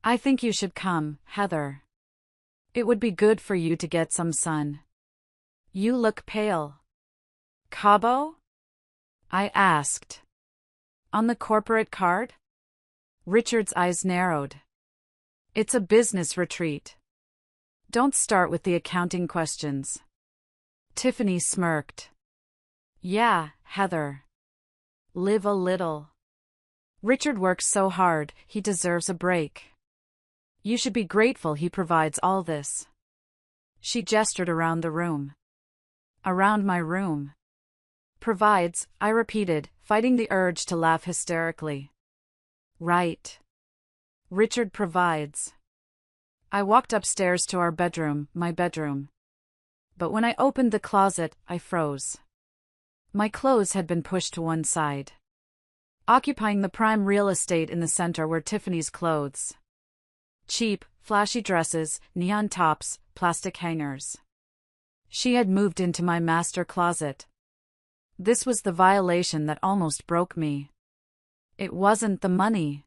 I think you should come, Heather. It would be good for you to get some sun. You look pale. Cabo? I asked. On the corporate card? Richard's eyes narrowed. It's a business retreat. Don't start with the accounting questions. Tiffany smirked. Yeah, Heather. Live a little. Richard works so hard, he deserves a break. You should be grateful he provides all this. She gestured around the room. Around my room. Provides, I repeated, fighting the urge to laugh hysterically. Right. Richard provides. I walked upstairs to our bedroom, my bedroom. But when I opened the closet, I froze. My clothes had been pushed to one side. Occupying the prime real estate in the center were Tiffany's clothes. Cheap, flashy dresses, neon tops, plastic hangers. She had moved into my master closet. This was the violation that almost broke me. It wasn't the money.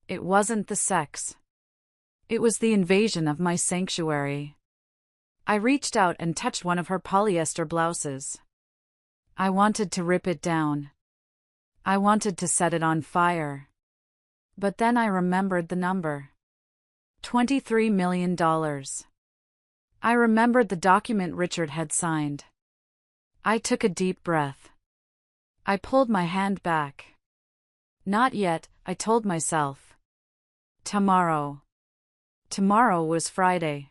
It wasn't the sex. It was the invasion of my sanctuary. I reached out and touched one of her polyester blouses. I wanted to rip it down. I wanted to set it on fire. But then I remembered the number. $23 million. I remembered the document Richard had signed. I took a deep breath. I pulled my hand back. Not yet, I told myself. Tomorrow. Tomorrow was Friday.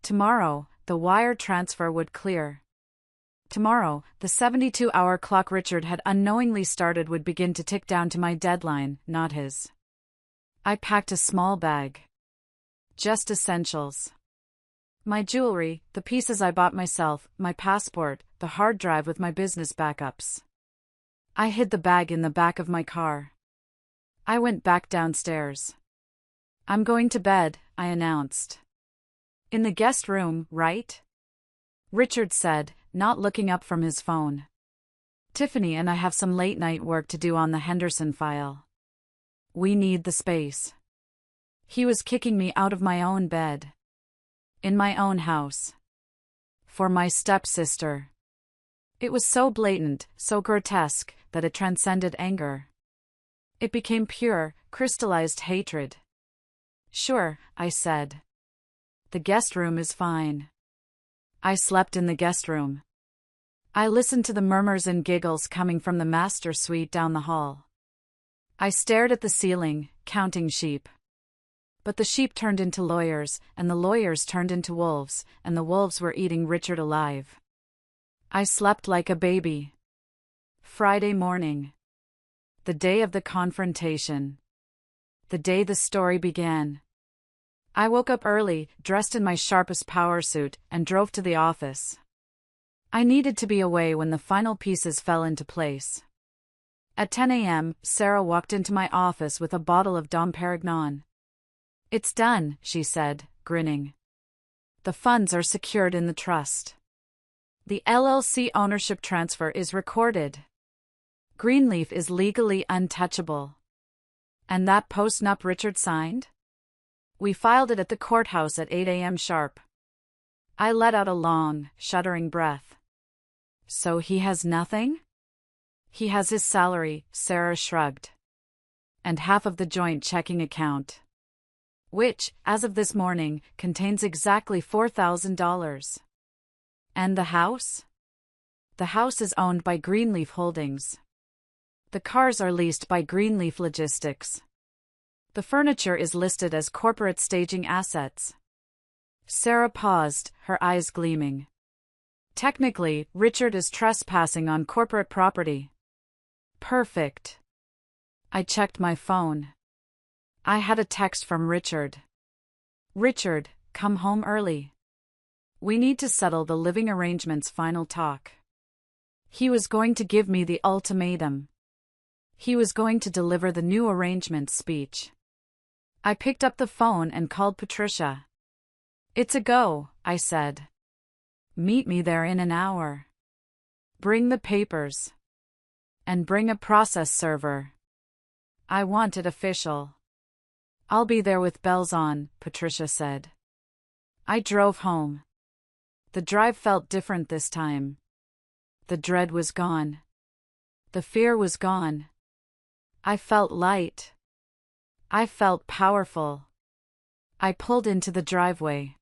Tomorrow, the wire transfer would clear. Tomorrow, the 72-hour clock Richard had unknowingly started would begin to tick down to my deadline, not his. I packed a small bag. Just essentials. My jewelry, the pieces I bought myself, my passport, the hard drive with my business backups. I hid the bag in the back of my car. I went back downstairs. I'm going to bed, I announced. In the guest room, right? Richard said, not looking up from his phone. Tiffany and I have some late-night work to do on the Henderson file. We need the space. He was kicking me out of my own bed. In my own house. For my stepsister. It was so blatant, so grotesque, that it transcended anger. It became pure, crystallized hatred. Sure, I said. The guest room is fine. I slept in the guest room. I listened to the murmurs and giggles coming from the master suite down the hall. I stared at the ceiling, counting sheep. But the sheep turned into lawyers, and the lawyers turned into wolves, and the wolves were eating Richard alive. I slept like a baby. Friday morning. The day of the confrontation. The day the story began. I woke up early, dressed in my sharpest power suit, and drove to the office. I needed to be away when the final pieces fell into place. At 10 a.m., Sarah walked into my office with a bottle of Dom Perignon. It's done, she said, grinning. The funds are secured in the trust. The LLC ownership transfer is recorded. Greenleaf is legally untouchable. And that post-nup Richard signed? We filed it at the courthouse at 8 a.m. sharp. I let out a long, shuddering breath. So he has nothing? He has his salary, Sarah shrugged. And half of the joint checking account. Which, as of this morning, contains exactly $4,000. And the house? The house is owned by Greenleaf Holdings. The cars are leased by Greenleaf Logistics. The furniture is listed as corporate staging assets. Sarah paused, her eyes gleaming. Technically, Richard is trespassing on corporate property. Perfect. I checked my phone. I had a text from Richard. Richard, come home early. We need to settle the living arrangement's final talk. He was going to give me the ultimatum. He was going to deliver the new arrangement speech. I picked up the phone and called Patricia. It's a go, I said. Meet me there in an hour. Bring the papers. And bring a process server. I want it official. I'll be there with bells on, Patricia said. I drove home. The drive felt different this time. The dread was gone. The fear was gone. I felt light. I felt powerful. I pulled into the driveway.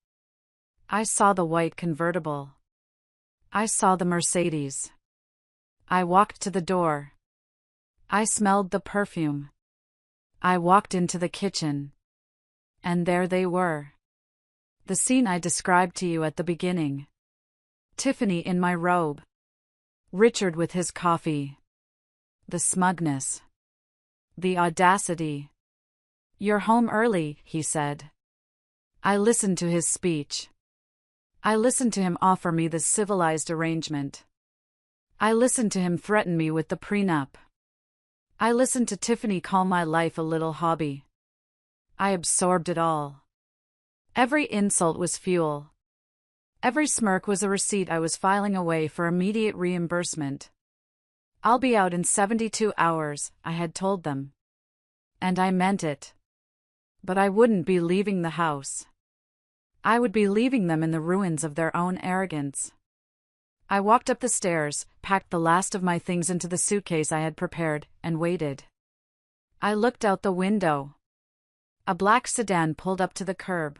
I saw the white convertible. I saw the Mercedes. I walked to the door. I smelled the perfume. I walked into the kitchen. And there they were. The scene I described to you at the beginning. Tiffany in my robe. Richard with his coffee. The smugness. The audacity. "You're home early," he said. I listened to his speech. I listened to him offer me this civilized arrangement. I listened to him threaten me with the prenup. I listened to Tiffany call my life a little hobby. I absorbed it all. Every insult was fuel. Every smirk was a receipt I was filing away for immediate reimbursement. "I'll be out in 72 hours, I had told them. And I meant it. But I wouldn't be leaving the house. I would be leaving them in the ruins of their own arrogance. I walked up the stairs, packed the last of my things into the suitcase I had prepared, and waited. I looked out the window. A black sedan pulled up to the curb.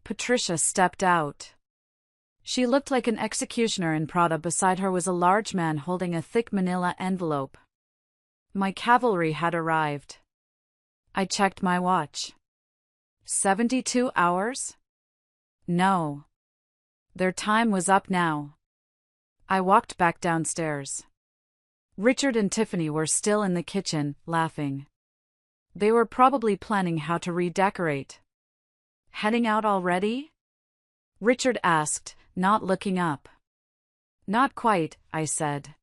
Patricia stepped out. She looked like an executioner in Prada. Beside her was a large man holding a thick manila envelope. My cavalry had arrived. I checked my watch. 72 hours? No. Their time was up now. I walked back downstairs. Richard and Tiffany were still in the kitchen, laughing. They were probably planning how to redecorate. "Heading out already?" Richard asked, not looking up. "Not quite," I said.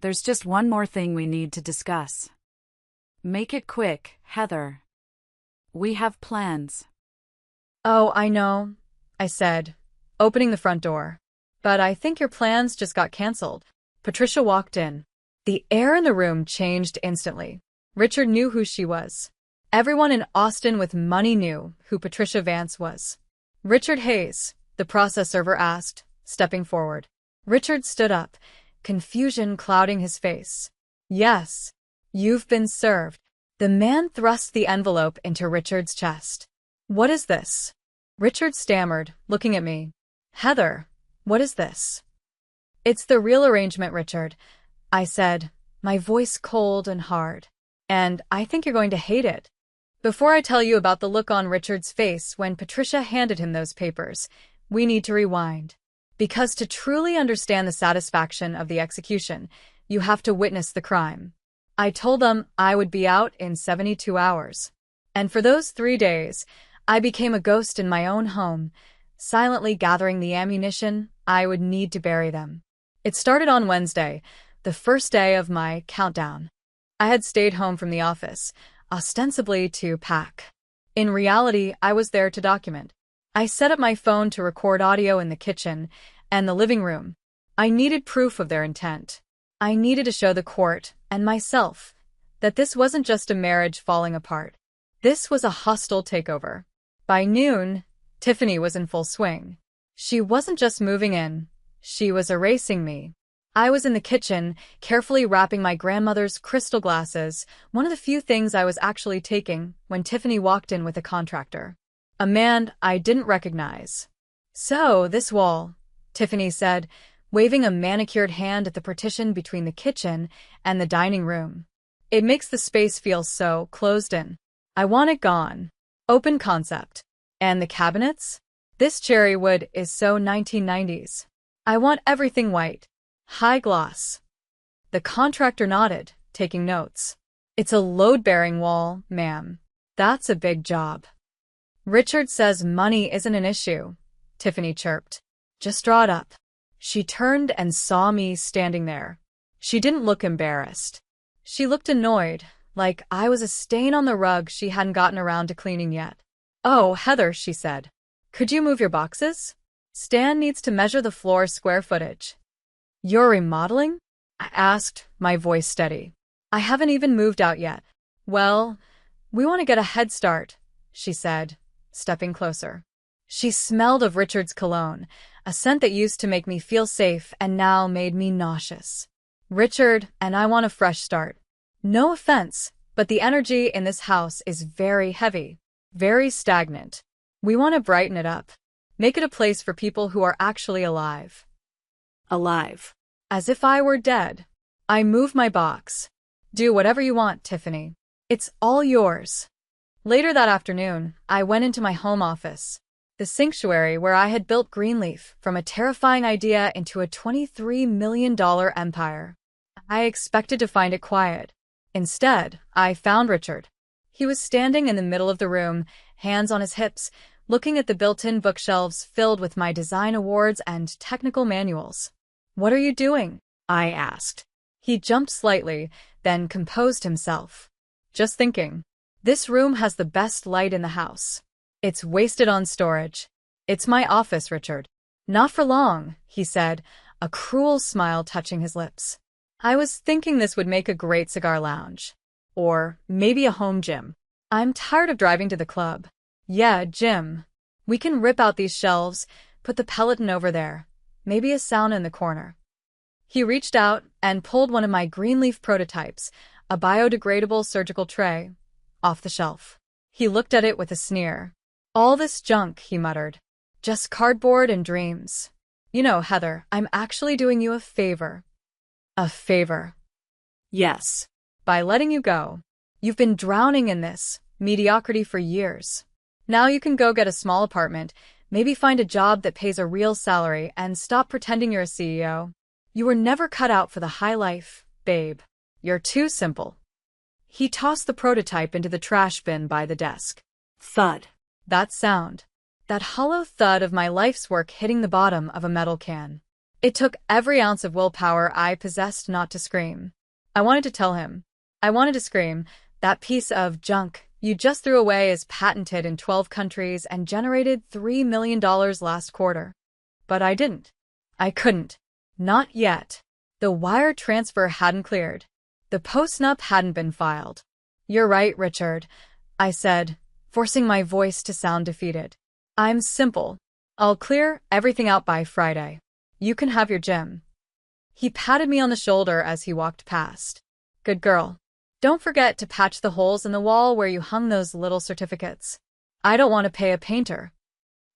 "There's just one more thing we need to discuss." "Make it quick, Heather. We have plans." "Oh, I know," I said, opening the front door. "But I think your plans just got canceled." Patricia walked in. The air in the room changed instantly. Richard knew who she was. Everyone in Austin with money knew who Patricia Vance was. "Richard Hayes," the process server asked, stepping forward. Richard stood up, confusion clouding his face. "Yes, you've been served." The man thrust the envelope into Richard's chest. "What is this?" Richard stammered, looking at me. "Heather, what is this?" "It's the real arrangement, Richard," I said, my voice cold and hard. "And I think you're going to hate it." Before I tell you about the look on Richard's face when Patricia handed him those papers, we need to rewind. Because to truly understand the satisfaction of the execution, you have to witness the crime. I told them I would be out in 72 hours. And for those 3 days, I became a ghost in my own home, silently gathering the ammunition I would need to bury them. It started on Wednesday, the first day of my countdown. I had stayed home from the office, ostensibly to pack. In reality, I was there to document. I set up my phone to record audio in the kitchen and the living room. I needed proof of their intent. I needed to show the court and myself that this wasn't just a marriage falling apart. This was a hostile takeover. By noon, Tiffany was in full swing. She wasn't just moving in, she was erasing me. I was in the kitchen, carefully wrapping my grandmother's crystal glasses, one of the few things I was actually taking, when Tiffany walked in with a contractor. A man I didn't recognize. "So, this wall," Tiffany said, waving a manicured hand at the partition between the kitchen and the dining room. "It makes the space feel so closed in. I want it gone. Open concept. And the cabinets? This cherry wood is so 1990s. I want everything white. High gloss." The contractor nodded, taking notes. "It's a load-bearing wall, ma'am. That's a big job." "Richard says money isn't an issue," Tiffany chirped. "Just draw it up." She turned and saw me standing there. She didn't look embarrassed. She looked annoyed, like I was a stain on the rug she hadn't gotten around to cleaning yet. "Oh, Heather," she said. "Could you move your boxes? Stan needs to measure the floor square footage." "You're remodeling?" I asked, my voice steady. "I haven't even moved out yet." "Well, we want to get a head start," she said, stepping closer. She smelled of Richard's cologne, a scent that used to make me feel safe and now made me nauseous. "Richard and I want a fresh start. No offense, but the energy in this house is very heavy, very stagnant. We want to brighten it up. Make it a place for people who are actually alive." Alive. As if I were dead. I moved my box. "Do whatever you want, Tiffany. It's all yours." Later that afternoon, I went into my home office, the sanctuary where I had built Greenleaf from a terrifying idea into a $23 million empire. I expected to find it quiet. Instead, I found Richard. He was standing in the middle of the room, hands on his hips, looking at the built-in bookshelves filled with my design awards and technical manuals. "What are you doing?" I asked. He jumped slightly, then composed himself. "Just thinking. This room has the best light in the house. It's wasted on storage. It's my office, Richard." "Not for long," he said, a cruel smile touching his lips. "I was thinking this would make a great cigar lounge. Or maybe a home gym. I'm tired of driving to the club." "Yeah, gym. We can rip out these shelves, put the Peloton over there, maybe a sauna in the corner." He reached out and pulled one of my green leaf prototypes, a biodegradable surgical tray, off the shelf. He looked at it with a sneer. "All this junk," he muttered. "Just cardboard and dreams. You know, Heather, I'm actually doing you a favor." "A favor?" Yes. "By letting you go. You've been drowning in this mediocrity for years. Now you can go get a small apartment, maybe find a job that pays a real salary, and stop pretending you're a CEO. You were never cut out for the high life, babe. You're too simple." He tossed the prototype into the trash bin by the desk. Thud. That sound. That hollow thud of my life's work hitting the bottom of a metal can. It took every ounce of willpower I possessed not to scream. I wanted to tell him. I wanted to scream, "That piece of junk you just threw away is patented in 12 countries and generated $3 million last quarter." But I didn't. I couldn't. Not yet. The wire transfer hadn't cleared. The postnup hadn't been filed. "You're right, Richard," I said, forcing my voice to sound defeated. "I'm simple. I'll clear everything out by Friday. You can have your gym." He patted me on the shoulder as he walked past. "Good girl. Don't forget to patch the holes in the wall where you hung those little certificates. I don't want to pay a painter."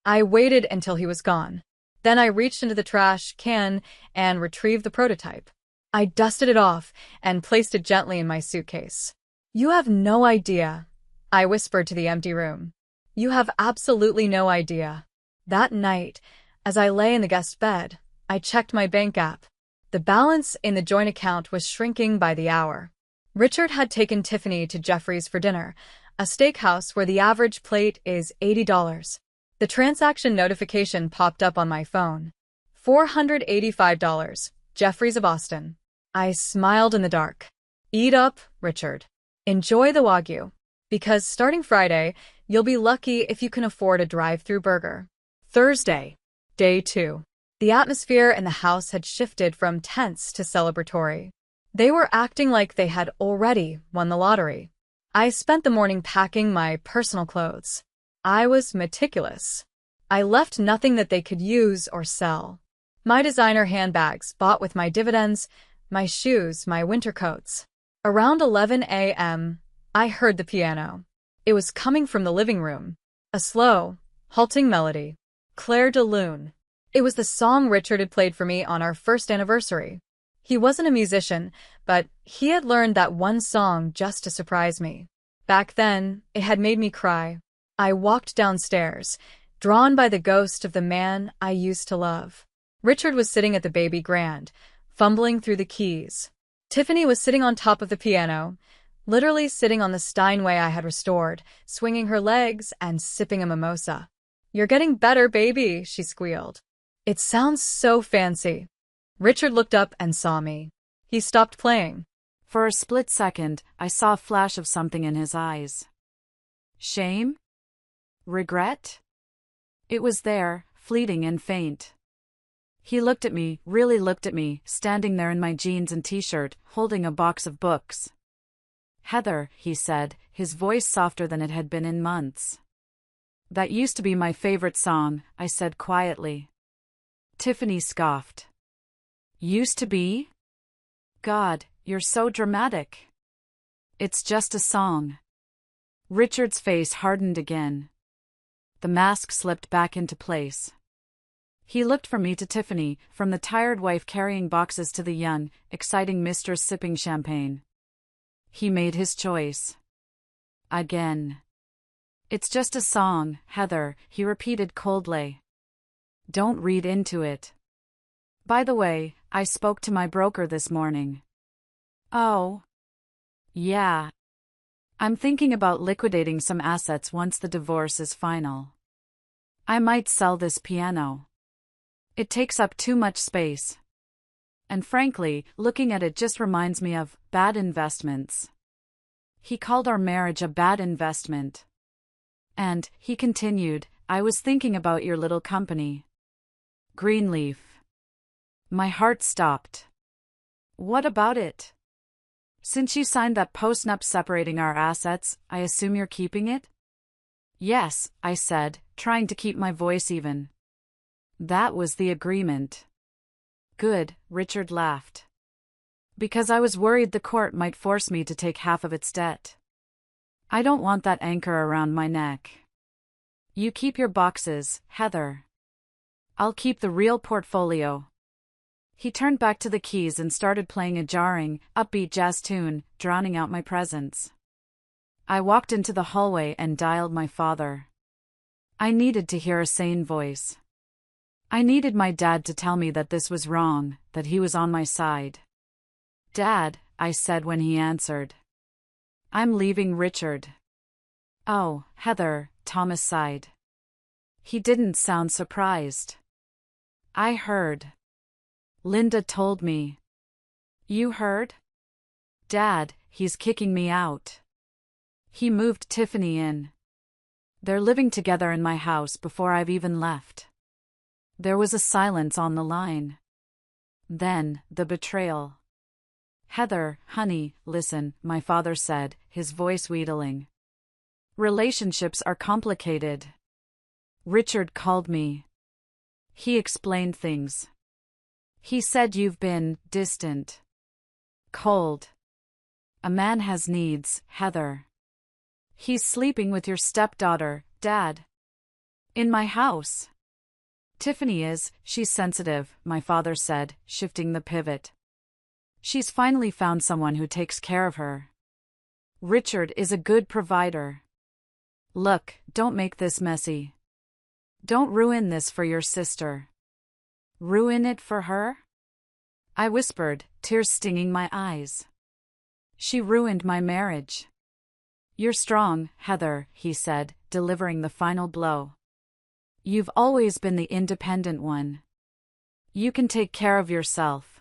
I waited until he was gone. Then I reached into the trash can and retrieved the prototype. I dusted it off and placed it gently in my suitcase. "You have no idea," I whispered to the empty room. "You have absolutely no idea." That night, as I lay in the guest bed, I checked my bank app. The balance in the joint account was shrinking by the hour. Richard had taken Tiffany to Jeffrey's for dinner, a steakhouse where the average plate is $80. The transaction notification popped up on my phone. $485, Jeffrey's of Austin. I smiled in the dark. "Eat up, Richard. Enjoy the Wagyu. Because starting Friday, you'll be lucky if you can afford a drive-through burger." Thursday, day 2. The atmosphere in the house had shifted from tense to celebratory. They were acting like they had already won the lottery. I spent the morning packing my personal clothes. I was meticulous. I left nothing that they could use or sell. My designer handbags bought with my dividends, my shoes, my winter coats. Around 11 a.m., I heard the piano. It was coming from the living room. A slow, halting melody. Claire de Lune. It was the song Richard had played for me on our first anniversary. He wasn't a musician, but he had learned that one song just to surprise me. Back then, it had made me cry. I walked downstairs, drawn by the ghost of the man I used to love. Richard was sitting at the baby grand, fumbling through the keys. Tiffany was sitting on top of the piano, literally sitting on the Steinway I had restored, swinging her legs and sipping a mimosa. "You're getting better, baby," she squealed. "It sounds so fancy." Richard looked up and saw me. He stopped playing. For a split second, I saw a flash of something in his eyes. Shame? Regret? It was there, fleeting and faint. He looked at me, really looked at me, standing there in my jeans and t-shirt, holding a box of books. "Heather," he said, his voice softer than it had been in months. "That used to be my favorite song," I said quietly. Tiffany scoffed. "Used to be? God, you're so dramatic." "It's just a song." Richard's face hardened again. The mask slipped back into place. He looked from me to Tiffany, from the tired wife carrying boxes to the young, exciting mistress sipping champagne. He made his choice. Again. "It's just a song, Heather," he repeated coldly. "Don't read into it. By the way, I spoke to my broker this morning. Oh, yeah. I'm thinking about liquidating some assets once the divorce is final. I might sell this piano. It takes up too much space. And frankly, looking at it just reminds me of bad investments. He called our marriage a bad investment. And, he continued, I was thinking about your little company. Greenleaf. My heart stopped. What about it? Since you signed that post-nup separating our assets, I assume you're keeping it? Yes, I said, trying to keep my voice even. That was the agreement. Good, Richard laughed. Because I was worried the court might force me to take half of its debt. I don't want that anchor around my neck. You keep your boxes, Heather. I'll keep the real portfolio. He turned back to the keys and started playing a jarring, upbeat jazz tune, drowning out my presence. I walked into the hallway and dialed my father. I needed to hear a sane voice. I needed my dad to tell me that this was wrong, that he was on my side. Dad, I said when he answered. I'm leaving Richard. Oh, Heather, Thomas sighed. He didn't sound surprised. I heard. Linda told me. You heard? Dad, he's kicking me out. He moved Tiffany in. They're living together in my house before I've even left. There was a silence on the line. Then, the betrayal. Heather, honey, listen, my father said, his voice wheedling. Relationships are complicated. Richard called me. He explained things. He said you've been distant. Cold. A man has needs, Heather. He's sleeping with your stepdaughter, Dad. In my house. Tiffany is, she's sensitive, my father said, shifting the pivot. She's finally found someone who takes care of her. Richard is a good provider. Look, don't make this messy. Don't ruin this for your sister. Ruin it for her? I whispered, tears stinging my eyes. She ruined my marriage. You're strong, Heather, he said, delivering the final blow. You've always been the independent one. You can take care of yourself.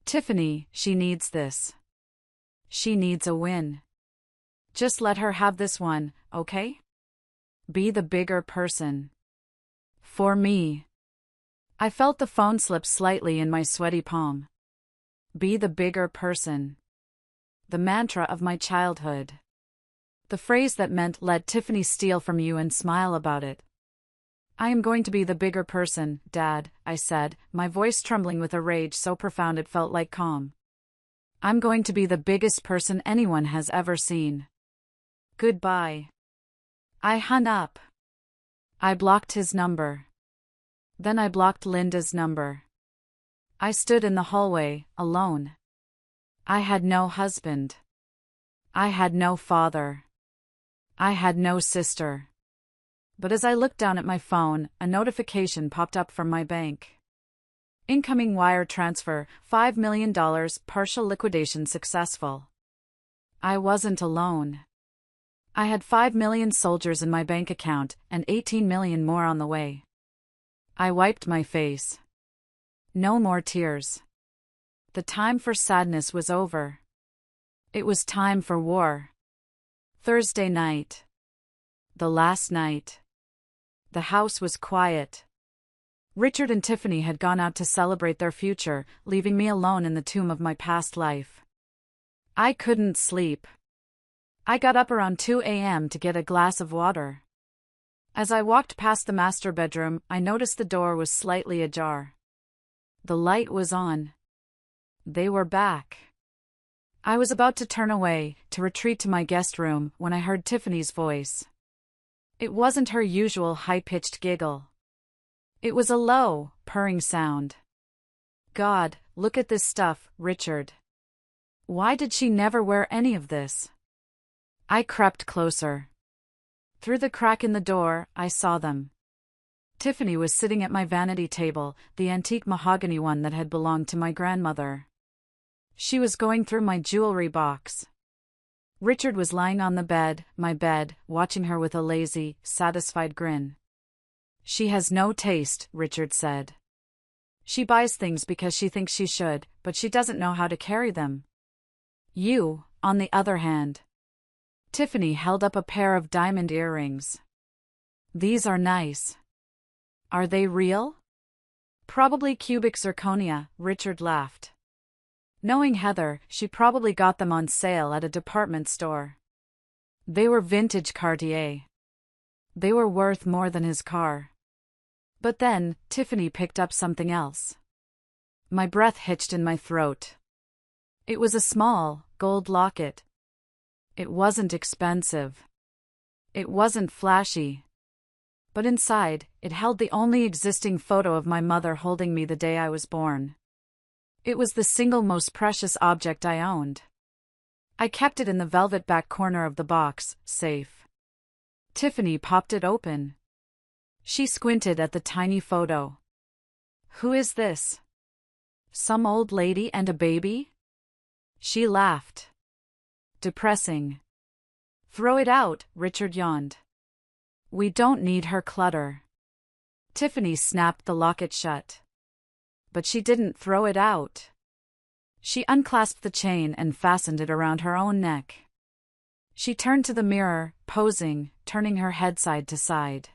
Tiffany, she needs this. She needs a win. Just let her have this one, okay? Be the bigger person. For me. I felt the phone slip slightly in my sweaty palm. Be the bigger person. The mantra of my childhood. The phrase that meant let Tiffany steal from you and smile about it. I am going to be the bigger person, Dad, I said, my voice trembling with a rage so profound it felt like calm. I'm going to be the biggest person anyone has ever seen. Goodbye. I hung up. I blocked his number. Then I blocked Linda's number. I stood in the hallway, alone. I had no husband. I had no father. I had no sister. But as I looked down at my phone, a notification popped up from my bank. Incoming wire transfer, $5 million, partial liquidation successful. I wasn't alone. I had 5 million soldiers in my bank account, and 18 million more on the way. I wiped my face. No more tears. The time for sadness was over. It was time for war. Thursday night. The last night. The house was quiet. Richard and Tiffany had gone out to celebrate their future, leaving me alone in the tomb of my past life. I couldn't sleep. I got up around 2 a.m. to get a glass of water. As I walked past the master bedroom, I noticed the door was slightly ajar. The light was on. They were back. I was about to turn away, to retreat to my guest room, when I heard Tiffany's voice. It wasn't her usual high-pitched giggle. It was a low, purring sound. God, look at this stuff, Richard. Why did she never wear any of this? I crept closer. Through the crack in the door, I saw them. Tiffany was sitting at my vanity table, the antique mahogany one that had belonged to my grandmother. She was going through my jewelry box. Richard was lying on the bed, my bed, watching her with a lazy, satisfied grin. She has no taste, Richard said. She buys things because she thinks she should, but she doesn't know how to carry them. You, on the other hand. Tiffany held up a pair of diamond earrings. These are nice. Are they real? Probably cubic zirconia, Richard laughed. Knowing Heather, she probably got them on sale at a department store. They were vintage Cartier. They were worth more than his car. But then, Tiffany picked up something else. My breath hitched in my throat. It was a small, gold locket. It wasn't expensive. It wasn't flashy. But inside, it held the only existing photo of my mother holding me the day I was born. It was the single most precious object I owned. I kept it in the velvet back corner of the box, safe. Tiffany popped it open. She squinted at the tiny photo. Who is this? Some old lady and a baby? She laughed. Depressing. Throw it out, Richard yawned. We don't need her clutter. Tiffany snapped the locket shut. But she didn't throw it out. She unclasped the chain and fastened it around her own neck. She turned to the mirror, posing, turning her head side to side.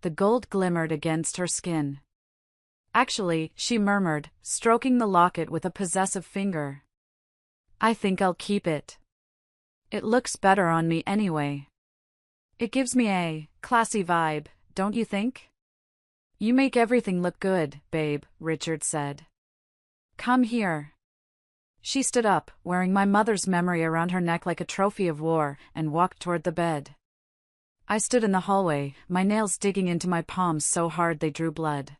The gold glimmered against her skin. Actually, she murmured, stroking the locket with a possessive finger. I think I'll keep it. It looks better on me anyway. It gives me a classy vibe, don't you think? You make everything look good, babe, Richard said. Come here. She stood up, wearing my mother's memory around her neck like a trophy of war, and walked toward the bed. I stood in the hallway, my nails digging into my palms so hard they drew blood.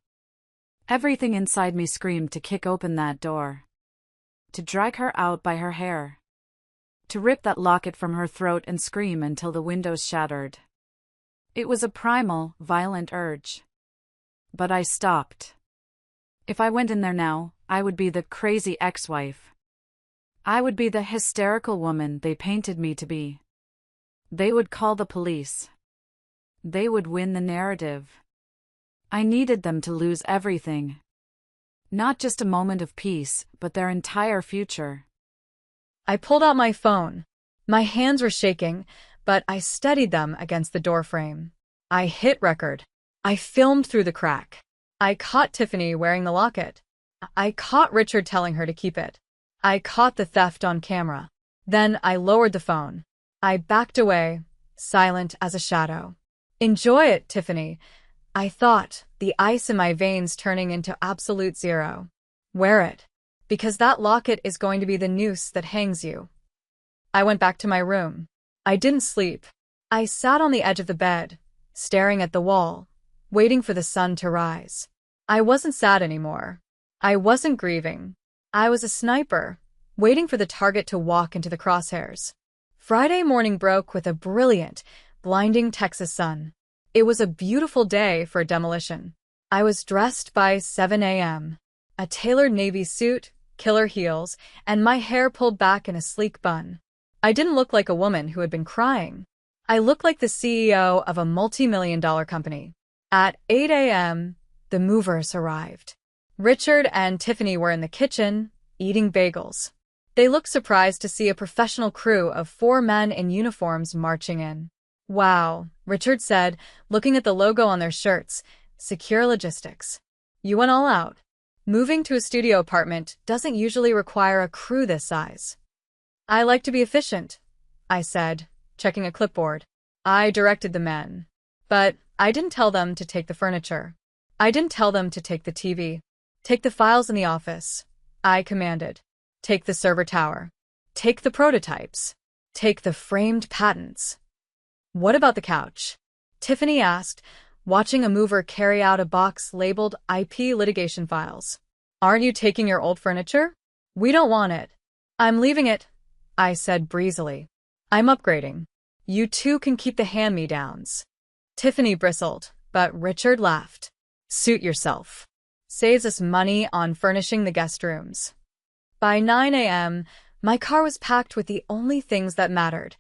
Everything inside me screamed to kick open that door. To drag her out by her hair. To rip that locket from her throat and scream until the windows shattered. It was a primal, violent urge. But I stopped. If I went in there now, I would be the crazy ex-wife. I would be the hysterical woman they painted me to be. They would call the police. They would win the narrative. I needed them to lose everything. Not just a moment of peace, but their entire future. I pulled out my phone. My hands were shaking, but I steadied them against the doorframe. I hit record. I filmed through the crack. I caught Tiffany wearing the locket. I caught Richard telling her to keep it. I caught the theft on camera. Then I lowered the phone. I backed away, silent as a shadow. Enjoy it, Tiffany, I thought, the ice in my veins turning into absolute zero. Wear it, because that locket is going to be the noose that hangs you. I went back to my room. I didn't sleep. I sat on the edge of the bed, staring at the wall, waiting for the sun to rise. I wasn't sad anymore. I wasn't grieving. I was a sniper, waiting for the target to walk into the crosshairs. Friday morning broke with a brilliant, blinding Texas sun. It was a beautiful day for demolition. I was dressed by 7 a.m. A tailored navy suit, killer heels, and my hair pulled back in a sleek bun. I didn't look like a woman who had been crying. I looked like the CEO of a multi-million-dollar company. At 8 a.m., the movers arrived. Richard and Tiffany were in the kitchen, eating bagels. They looked surprised to see a professional crew of 4 men in uniforms marching in. Wow, Richard said, looking at the logo on their shirts, Secure Logistics. You went all out. Moving to a studio apartment doesn't usually require a crew this size. I like to be efficient, I said, checking a clipboard. I directed the men. But I didn't tell them to take the furniture. I didn't tell them to take the TV. Take the files in the office. I commanded. Take the server tower. Take the prototypes. Take the framed patents. What about the couch? Tiffany asked, watching a mover carry out a box labeled IP litigation files. Aren't you taking your old furniture? We don't want it. I'm leaving it, I said breezily. I'm upgrading. You two can keep the hand-me-downs. Tiffany bristled, but Richard laughed. Suit yourself. Saves us money on furnishing the guest rooms. By 9 a.m., my car was packed with the only things that mattered: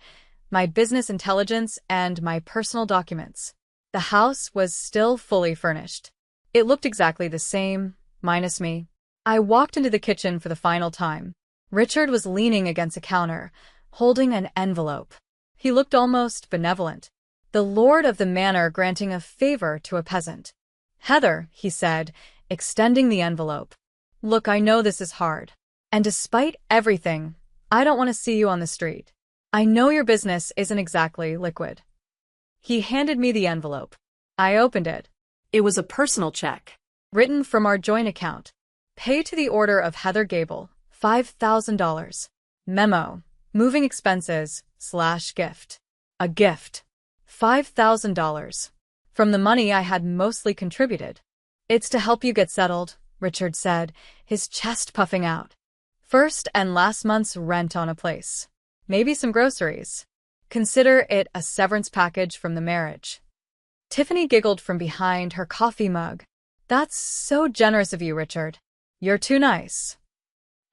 my business intelligence and my personal documents. The house was still fully furnished. It looked exactly the same, minus me. I walked into the kitchen for the final time. Richard was leaning against a counter, holding an envelope. He looked almost benevolent. The lord of the manor granting a favor to a peasant. "Heather," he said, extending the envelope. "Look, I know this is hard. And despite everything, I don't want to see you on the street. I know your business isn't exactly liquid." He handed me the envelope. I opened it. It was a personal check. Written from our joint account. Pay to the order of Heather Gable, $5,000. Memo. Moving expenses / gift. A gift. $5,000. From the money I had mostly contributed. "It's to help you get settled," Richard said, his chest puffing out. "First and last month's rent on a place. Maybe some groceries. Consider it a severance package from the marriage." Tiffany giggled from behind her coffee mug. "That's so generous of you, Richard. You're too nice."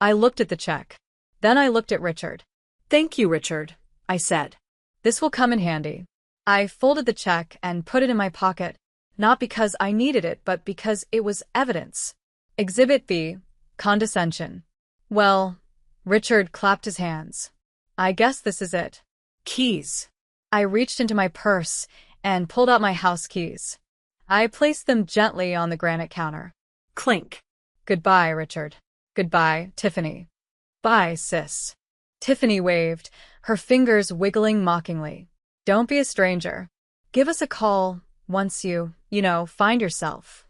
I looked at the check. Then I looked at Richard. "Thank you, Richard," I said. "This will come in handy." I folded the check and put it in my pocket, not because I needed it, but because it was evidence. Exhibit B, condescension. "Well," Richard clapped his hands. "I guess this is it." Keys. I reached into my purse and pulled out my house keys. I placed them gently on the granite counter. Clink. "Goodbye, Richard. Goodbye, Tiffany." "Bye, sis." Tiffany waved, her fingers wiggling mockingly. "Don't be a stranger. Give us a call once you find yourself."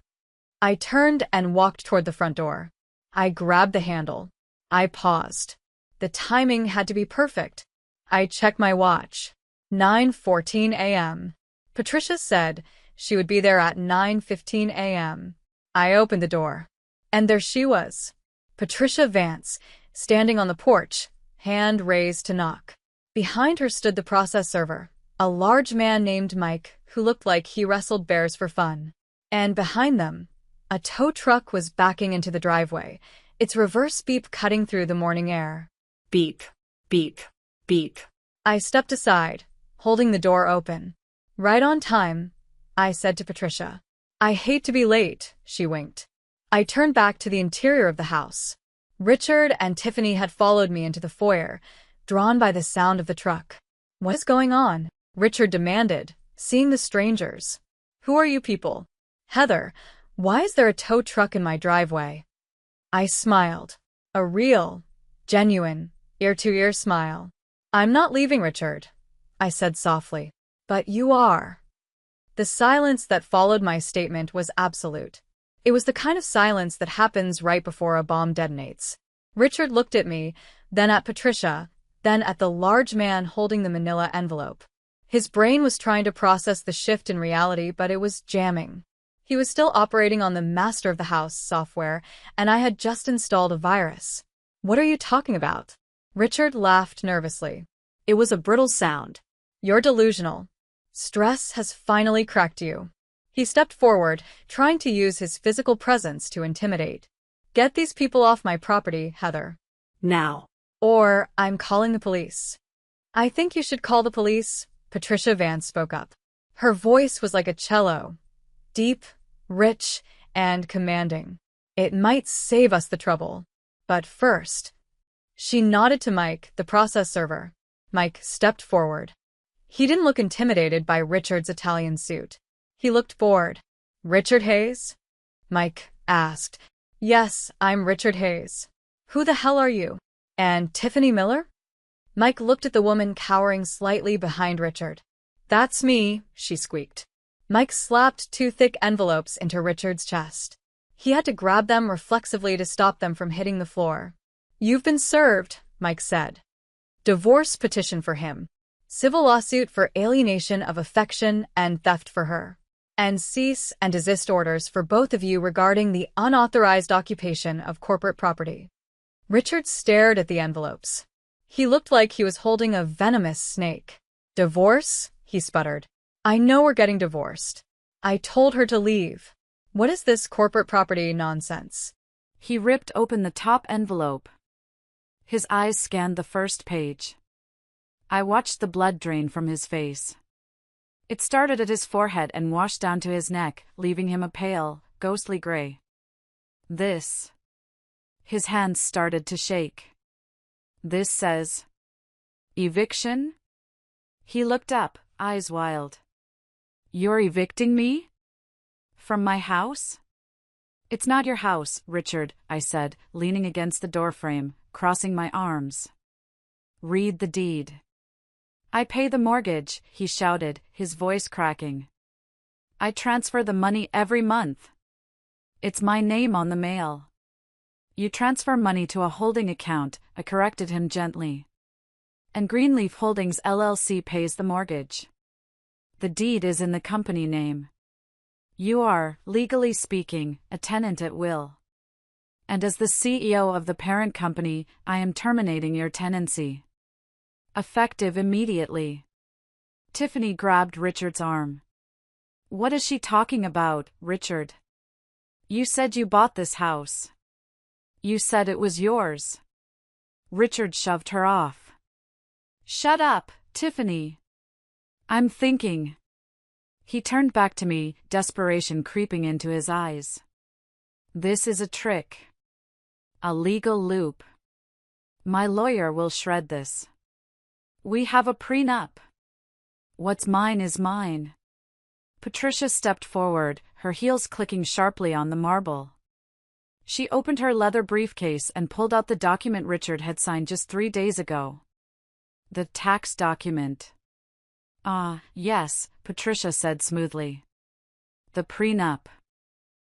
I turned and walked toward the front door. I grabbed the handle. I paused. The timing had to be perfect. I checked my watch. 9:14 a.m. Patricia said she would be there at 9:15 a.m. I opened the door. And there she was. Patricia Vance, standing on the porch, hand raised to knock. Behind her stood the process server, a large man named Mike who looked like he wrestled bears for fun. And behind them, a tow truck was backing into the driveway, its reverse beep cutting through the morning air. Beep, beep, beep. I stepped aside, holding the door open. "Right on time," I said to Patricia. "I hate to be late," she winked. I turned back to the interior of the house. Richard and Tiffany had followed me into the foyer, drawn by the sound of the truck. "What is going on?" Richard demanded, seeing the strangers. "Who are you people?" "Heather, why is there a tow truck in my driveway?" I smiled. A real, genuine, ear-to-ear smile. "I'm not leaving, Richard," I said softly. "But you are." The silence that followed my statement was absolute. It was the kind of silence that happens right before a bomb detonates. Richard looked at me, then at Patricia, then at the large man holding the manila envelope. His brain was trying to process the shift in reality, but it was jamming. He was still operating on the Master of the House software, and I had just installed a virus. "What are you talking about?" Richard laughed nervously. It was a brittle sound. "You're delusional. Stress has finally cracked you." He stepped forward, trying to use his physical presence to intimidate. "Get these people off my property, Heather. Now. Or I'm calling the police." "I think you should call the police," Patricia Vance spoke up. Her voice was like a cello, deep, rich, and commanding. "It might save us the trouble. But first." She nodded to Mike, the process server. Mike stepped forward. He didn't look intimidated by Richard's Italian suit. He looked bored. "Richard Hayes?" Mike asked. "Yes, I'm Richard Hayes." "Who the hell are you? And Tiffany Miller?" Mike looked at the woman cowering slightly behind Richard. "That's me," she squeaked. Mike slapped two thick envelopes into Richard's chest. He had to grab them reflexively to stop them from hitting the floor. "You've been served," Mike said. "Divorce petition for him. Civil lawsuit for alienation of affection and theft for her. And cease and desist orders for both of you regarding the unauthorized occupation of corporate property." Richard stared at the envelopes. He looked like he was holding a venomous snake. "Divorce?" he sputtered. "I know we're getting divorced. I told her to leave. What is this corporate property nonsense?" He ripped open the top envelope. His eyes scanned the first page. I watched the blood drain from his face. It started at his forehead and washed down to his neck, leaving him a pale, ghostly gray. This. His hands started to shake. This says, eviction? He looked up, eyes wild. You're evicting me? From my house? It's not your house, Richard, I said, leaning against the doorframe, crossing my arms. Read the deed. I pay the mortgage, he shouted, his voice cracking. I transfer the money every month. It's my name on the mail. You transfer money to a holding account, I corrected him gently. And Greenleaf Holdings LLC pays the mortgage. The deed is in the company name. You are, legally speaking, a tenant at will. And as the CEO of the parent company, I am terminating your tenancy. Effective immediately. Tiffany grabbed Richard's arm. What is she talking about, Richard? You said you bought this house. You said it was yours. Richard shoved her off. Shut up, Tiffany. I'm thinking. He turned back to me, desperation creeping into his eyes. This is a trick. A legal loop. My lawyer will shred this. We have a prenup. What's mine is mine. Patricia stepped forward, her heels clicking sharply on the marble. She opened her leather briefcase and pulled out the document Richard had signed just 3 days ago. The tax document. Ah, yes, Patricia said smoothly. The prenup.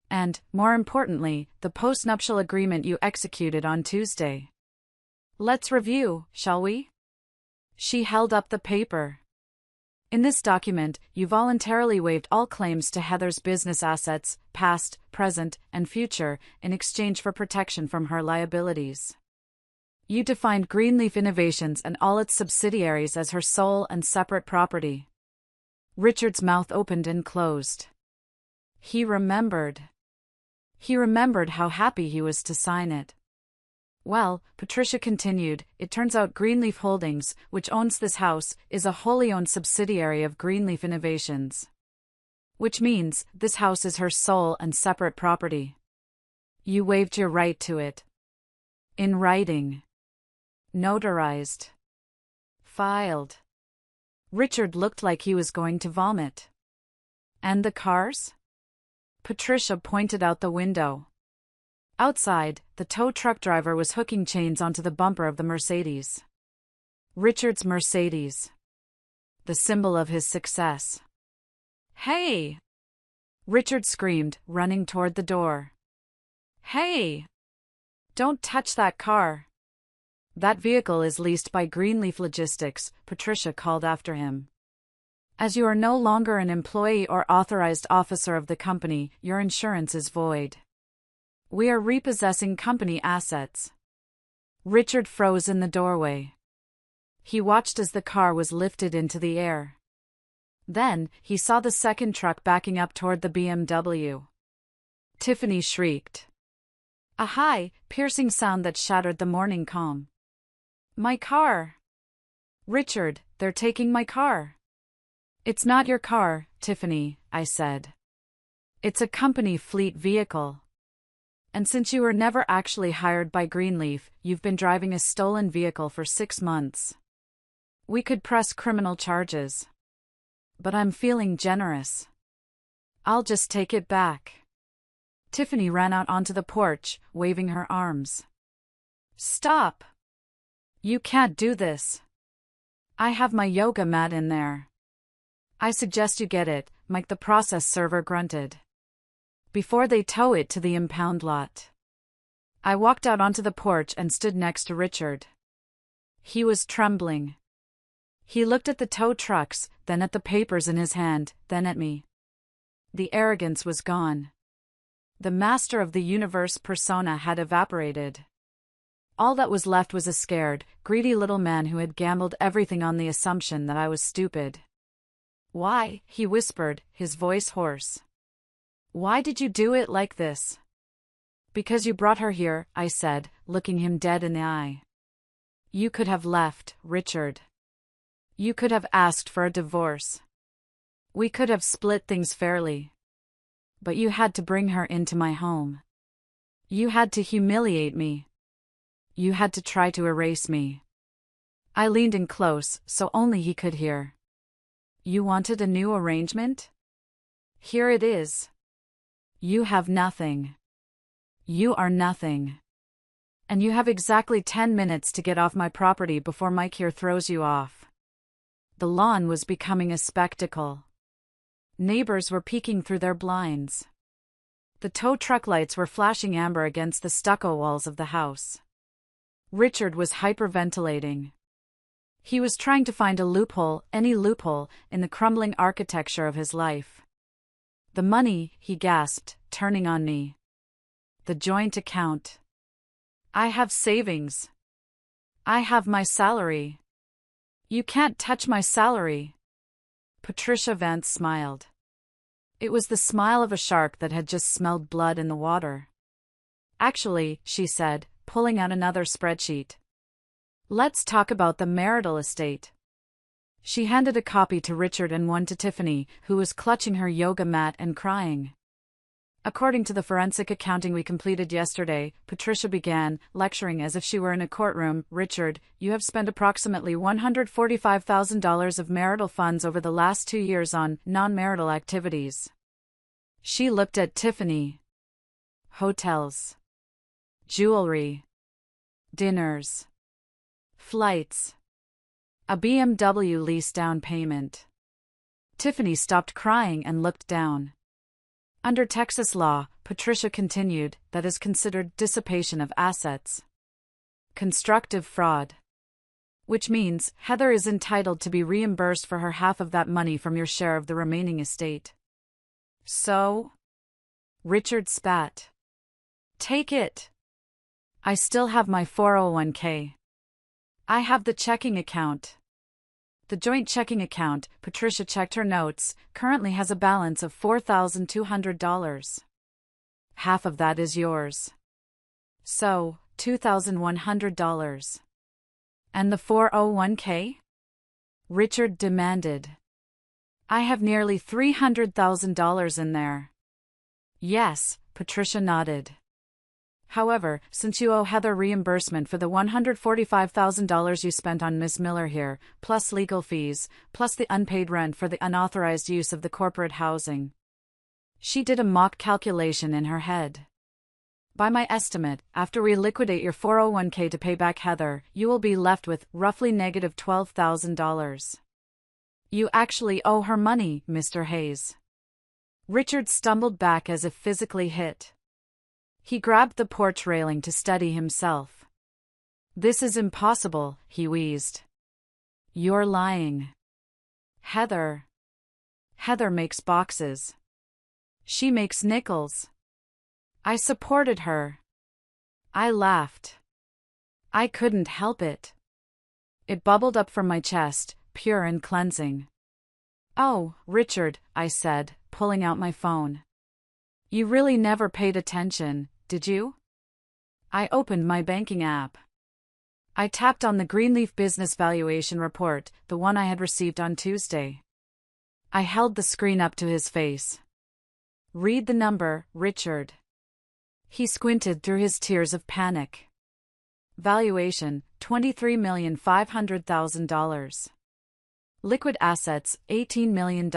And, more importantly, the postnuptial agreement you executed on Tuesday. Let's review, shall we? She held up the paper. In this document, you voluntarily waived all claims to Heather's business assets, past, present, and future, in exchange for protection from her liabilities. You defined Greenleaf Innovations and all its subsidiaries as her sole and separate property. Richard's mouth opened and closed. He remembered. He remembered how happy he was to sign it. Well, Patricia continued, it turns out Greenleaf Holdings, which owns this house, is a wholly owned subsidiary of Greenleaf Innovations. Which means, this house is her sole and separate property. You waived your right to it. In writing. Notarized. Filed. Richard looked like he was going to vomit. And the cars? Patricia pointed out the window. Outside, the tow truck driver was hooking chains onto the bumper of the Mercedes. Richard's Mercedes. The symbol of his success. Hey! Richard screamed, running toward the door. Hey! Don't touch that car. That vehicle is leased by Greenleaf Logistics, Patricia called after him. As you are no longer an employee or authorized officer of the company, your insurance is void. We are repossessing company assets. Richard froze in the doorway. He watched as the car was lifted into the air. Then, he saw the second truck backing up toward the BMW. Tiffany shrieked. A high, piercing sound that shattered the morning calm. My car! Richard, they're taking my car. It's not your car, Tiffany, I said. It's a company fleet vehicle. And since you were never actually hired by Greenleaf, you've been driving a stolen vehicle for 6 months. We could press criminal charges. But I'm feeling generous. I'll just take it back. Tiffany ran out onto the porch, waving her arms. Stop! You can't do this. I have my yoga mat in there. I suggest you get it, Mike the process server grunted. Before they tow it to the impound lot. I walked out onto the porch and stood next to Richard. He was trembling. He looked at the tow trucks, then at the papers in his hand, then at me. The arrogance was gone. The master of the universe persona had evaporated. All that was left was a scared, greedy little man who had gambled everything on the assumption that I was stupid. Why? He whispered, his voice hoarse. Why did you do it like this? Because you brought her here, I said, looking him dead in the eye. You could have left, Richard. You could have asked for a divorce. We could have split things fairly. But you had to bring her into my home. You had to humiliate me. You had to try to erase me. I leaned in close, so only he could hear. You wanted a new arrangement? Here it is. You have nothing. You are nothing. And you have exactly 10 minutes to get off my property before Mike here throws you off. The lawn was becoming a spectacle. Neighbors were peeking through their blinds. The tow truck lights were flashing amber against the stucco walls of the house. Richard was hyperventilating. He was trying to find a loophole, any loophole, in the crumbling architecture of his life. The money, he gasped, turning on me. The joint account. I have savings. I have my salary. You can't touch my salary. Patricia Vance smiled. It was the smile of a shark that had just smelled blood in the water. Actually, she said, pulling out another spreadsheet. Let's talk about the marital estate. She handed a copy to Richard and one to Tiffany, who was clutching her yoga mat and crying. According to the forensic accounting we completed yesterday, Patricia began, lecturing as if she were in a courtroom. Richard, you have spent approximately $145,000 of marital funds over the last 2 years on non-marital activities. She looked at Tiffany. Hotels. Jewelry. Dinners. Flights. A BMW lease down payment. Tiffany stopped crying and looked down. Under Texas law, Patricia continued, that is considered dissipation of assets. Constructive fraud. Which means, Heather is entitled to be reimbursed for her half of that money from your share of the remaining estate. So? Richard spat. Take it. I still have my 401k. I have the checking account. The joint checking account, Patricia checked her notes, currently has a balance of $4,200. Half of that is yours. So, $2,100. And the 401k? Richard demanded. I have nearly $300,000 in there. Yes, Patricia nodded. However, since you owe Heather reimbursement for the $145,000 you spent on Miss Miller here, plus legal fees, plus the unpaid rent for the unauthorized use of the corporate housing. She did a mock calculation in her head. By my estimate, after we liquidate your 401k to pay back Heather, you will be left with roughly negative $12,000. You actually owe her money, Mr. Hayes. Richard stumbled back as if physically hit. He grabbed the porch railing to steady himself. This is impossible, he wheezed. You're lying. Heather. Heather makes boxes. She makes nickels. I supported her. I laughed. I couldn't help it. It bubbled up from my chest, pure and cleansing. Oh, Richard, I said, pulling out my phone. You really never paid attention, did you? I opened my banking app. I tapped on the Greenleaf Business Valuation Report, the one I had received on Tuesday. I held the screen up to his face. Read the number, Richard. He squinted through his tears of panic. Valuation, $23,500,000. Liquid assets, $18 million.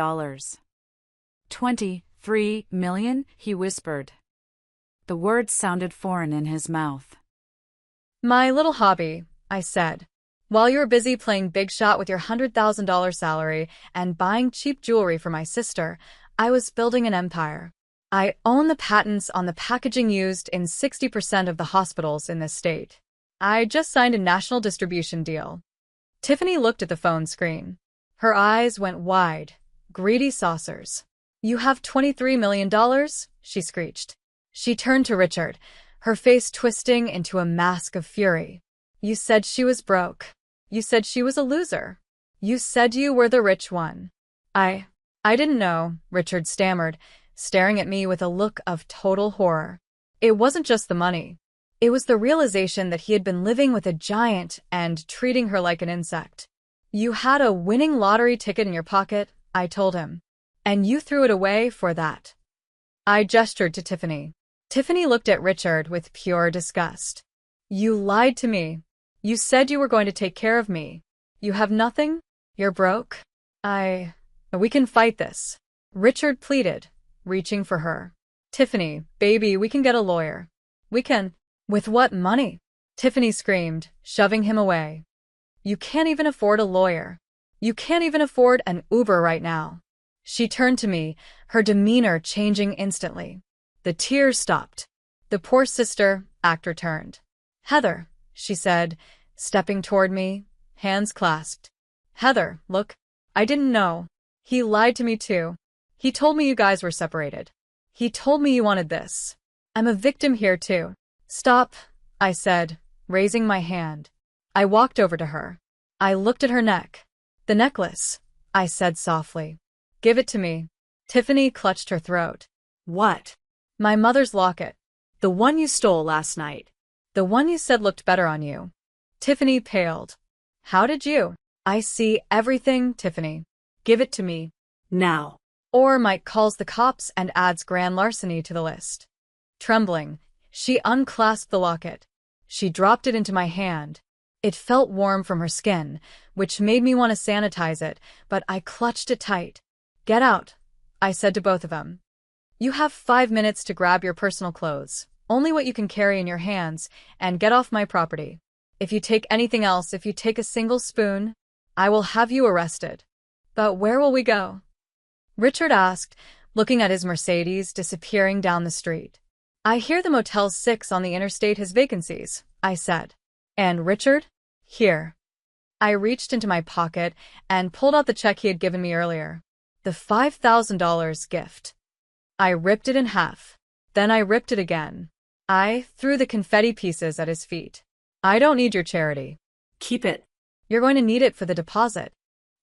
23 million, he whispered. The words sounded foreign in his mouth. My little hobby, I said. While you were busy playing big shot with your $100,000 salary and buying cheap jewelry for my sister, I was building an empire. I own the patents on the packaging used in 60% of the hospitals in this state. I just signed a national distribution deal. Tiffany looked at the phone screen. Her eyes went wide, greedy saucers. You have $23 million? She screeched. She turned to Richard, her face twisting into a mask of fury. You said she was broke. You said she was a loser. You said you were the rich one. I didn't know, Richard stammered, staring at me with a look of total horror. It wasn't just the money. It was the realization that he had been living with a giant and treating her like an insect. You had a winning lottery ticket in your pocket, I told him. And you threw it away for that. I gestured to Tiffany. Tiffany looked at Richard with pure disgust. You lied to me. You said you were going to take care of me. You have nothing? You're broke? We can fight this. Richard pleaded, reaching for her. Tiffany, baby, we can get a lawyer. We can. With what money? Tiffany screamed, shoving him away. You can't even afford a lawyer. You can't even afford an Uber right now. She turned to me, her demeanor changing instantly. The tears stopped. The poor sister act returned. Heather, she said, stepping toward me, hands clasped. Heather, look. I didn't know. He lied to me too. He told me you guys were separated. He told me you wanted this. I'm a victim here too. Stop, I said, raising my hand. I walked over to her. I looked at her neck. The necklace, I said softly. Give it to me. Tiffany clutched her throat. What? My mother's locket. The one you stole last night. The one you said looked better on you. Tiffany paled. How did you? I see everything, Tiffany. Give it to me. Now. Or Mike calls the cops and adds grand larceny to the list. Trembling, she unclasped the locket. She dropped it into my hand. It felt warm from her skin, which made me want to sanitize it, but I clutched it tight. Get out, I said to both of them. You have 5 minutes to grab your personal clothes, only what you can carry in your hands, and get off my property. If you take anything else, if you take a single spoon, I will have you arrested. But where will we go? Richard asked, looking at his Mercedes disappearing down the street. I hear the Motel 6 on the interstate has vacancies, I said. And Richard? Here. I reached into my pocket and pulled out the check he had given me earlier. The $5,000 gift. I ripped it in half. Then I ripped it again. I threw the confetti pieces at his feet. I don't need your charity. Keep it. You're going to need it for the deposit.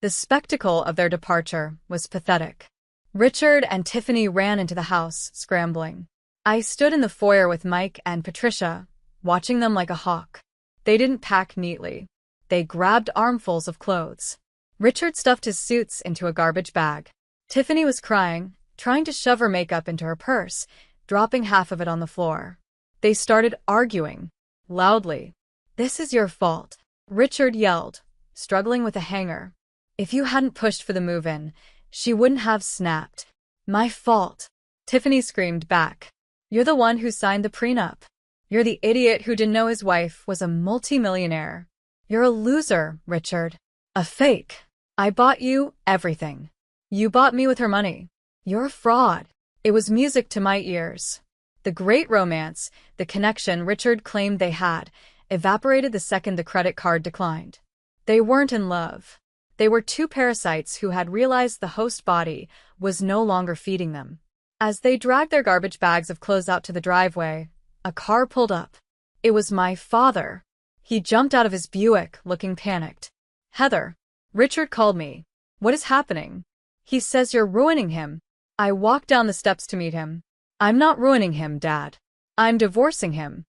The spectacle of their departure was pathetic. Richard and Tiffany ran into the house, scrambling. I stood in the foyer with Mike and Patricia, watching them like a hawk. They didn't pack neatly. They grabbed armfuls of clothes. Richard stuffed his suits into a garbage bag. Tiffany was crying, trying to shove her makeup into her purse, dropping half of it on the floor. They started arguing, loudly. This is your fault, Richard yelled, struggling with a hanger. If you hadn't pushed for the move-in, she wouldn't have snapped. My fault, Tiffany screamed back. You're the one who signed the prenup. You're the idiot who didn't know his wife was a multimillionaire. You're a loser, Richard. A fake. I bought you everything. You bought me with her money. You're a fraud. It was music to my ears. The great romance, the connection Richard claimed they had, evaporated the second the credit card declined. They weren't in love. They were two parasites who had realized the host body was no longer feeding them. As they dragged their garbage bags of clothes out to the driveway, a car pulled up. It was my father. He jumped out of his Buick, looking panicked. Heather, Richard called me. What is happening? He says you're ruining him. I walked down the steps to meet him. I'm not ruining him, Dad. I'm divorcing him.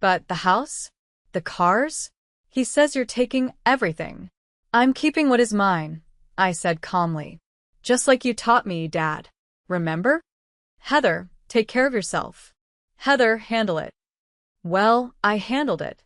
But the house? The cars? He says you're taking everything. I'm keeping what is mine, I said calmly. Just like you taught me, Dad. Remember? Heather, take care of yourself. Heather, handle it. Well, I handled it.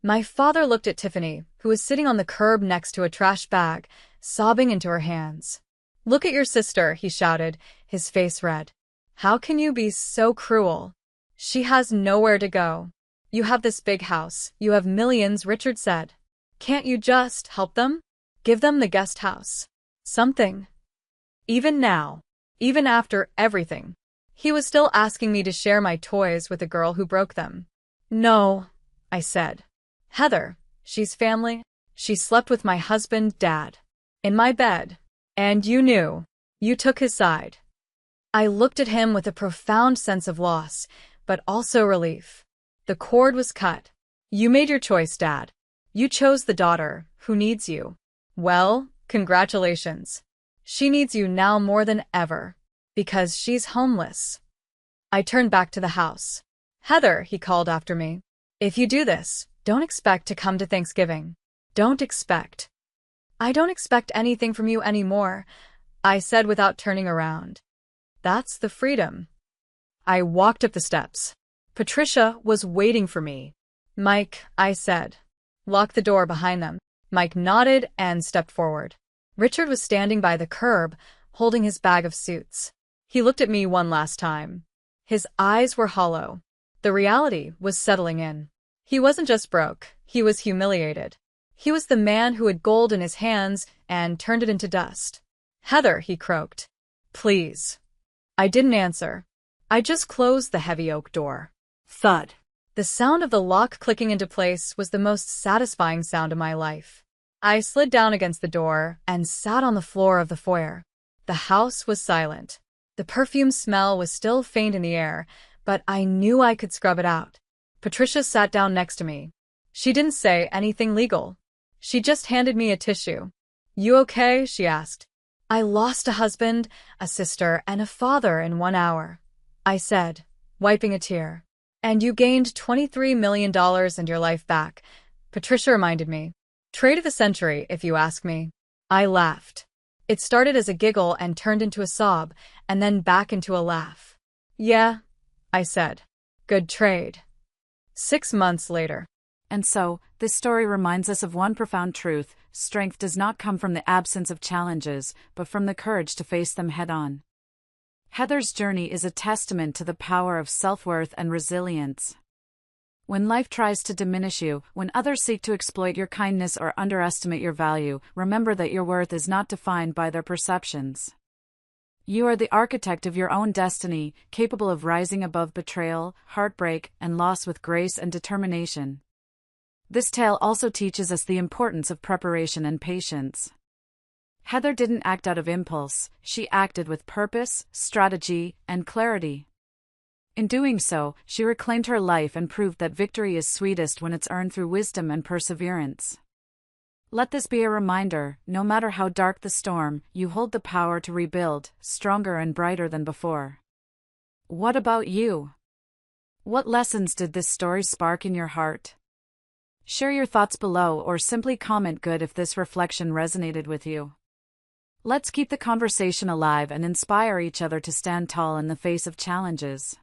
My father looked at Tiffany, who was sitting on the curb next to a trash bag, sobbing into her hands. Look at your sister, he shouted, his face red. How can you be so cruel? She has nowhere to go. You have this big house, you have millions, Richard said. Can't you just help them? Give them the guest house. Something. Even now, even after everything, he was still asking me to share my toys with the girl who broke them. No, I said. Heather, she's family. She slept with my husband, Dad. In my bed. And you knew. You took his side. I looked at him with a profound sense of loss, but also relief. The cord was cut. You made your choice, Dad. You chose the daughter, who needs you. Well, congratulations. She needs you now more than ever. Because she's homeless. I turned back to the house. Heather, he called after me. If you do this, don't expect to come to Thanksgiving. Don't expect. I don't expect anything from you anymore, I said without turning around. That's the freedom. I walked up the steps. Patricia was waiting for me. Mike, I said. Lock the door behind them. Mike nodded and stepped forward. Richard was standing by the curb, holding his bag of suits. He looked at me one last time. His eyes were hollow. The reality was settling in. He wasn't just broke, he was humiliated. He was the man who had gold in his hands and turned it into dust. Heather, he croaked. Please. I didn't answer. I just closed the heavy oak door. Thud. The sound of the lock clicking into place was the most satisfying sound of my life. I slid down against the door and sat on the floor of the foyer. The house was silent. The perfume smell was still faint in the air, but I knew I could scrub it out. Patricia sat down next to me. She didn't say anything legal. She just handed me a tissue. You okay? She asked. I lost a husband, a sister, and a father in 1 hour, I said, wiping a tear. And you gained $23 million and your life back, Patricia reminded me. Trade of the century, if you ask me. I laughed. It started as a giggle and turned into a sob, and then back into a laugh. Yeah, I said. Good trade. 6 months later. And so, this story reminds us of one profound truth: strength does not come from the absence of challenges, but from the courage to face them head-on. Heather's journey is a testament to the power of self-worth and resilience. When life tries to diminish you, when others seek to exploit your kindness or underestimate your value, remember that your worth is not defined by their perceptions. You are the architect of your own destiny, capable of rising above betrayal, heartbreak, and loss with grace and determination. This tale also teaches us the importance of preparation and patience. Heather didn't act out of impulse, she acted with purpose, strategy, and clarity. In doing so, she reclaimed her life and proved that victory is sweetest when it's earned through wisdom and perseverance. Let this be a reminder: no matter how dark the storm, you hold the power to rebuild, stronger and brighter than before. What about you? What lessons did this story spark in your heart? Share your thoughts below or simply comment good if this reflection resonated with you. Let's keep the conversation alive and inspire each other to stand tall in the face of challenges.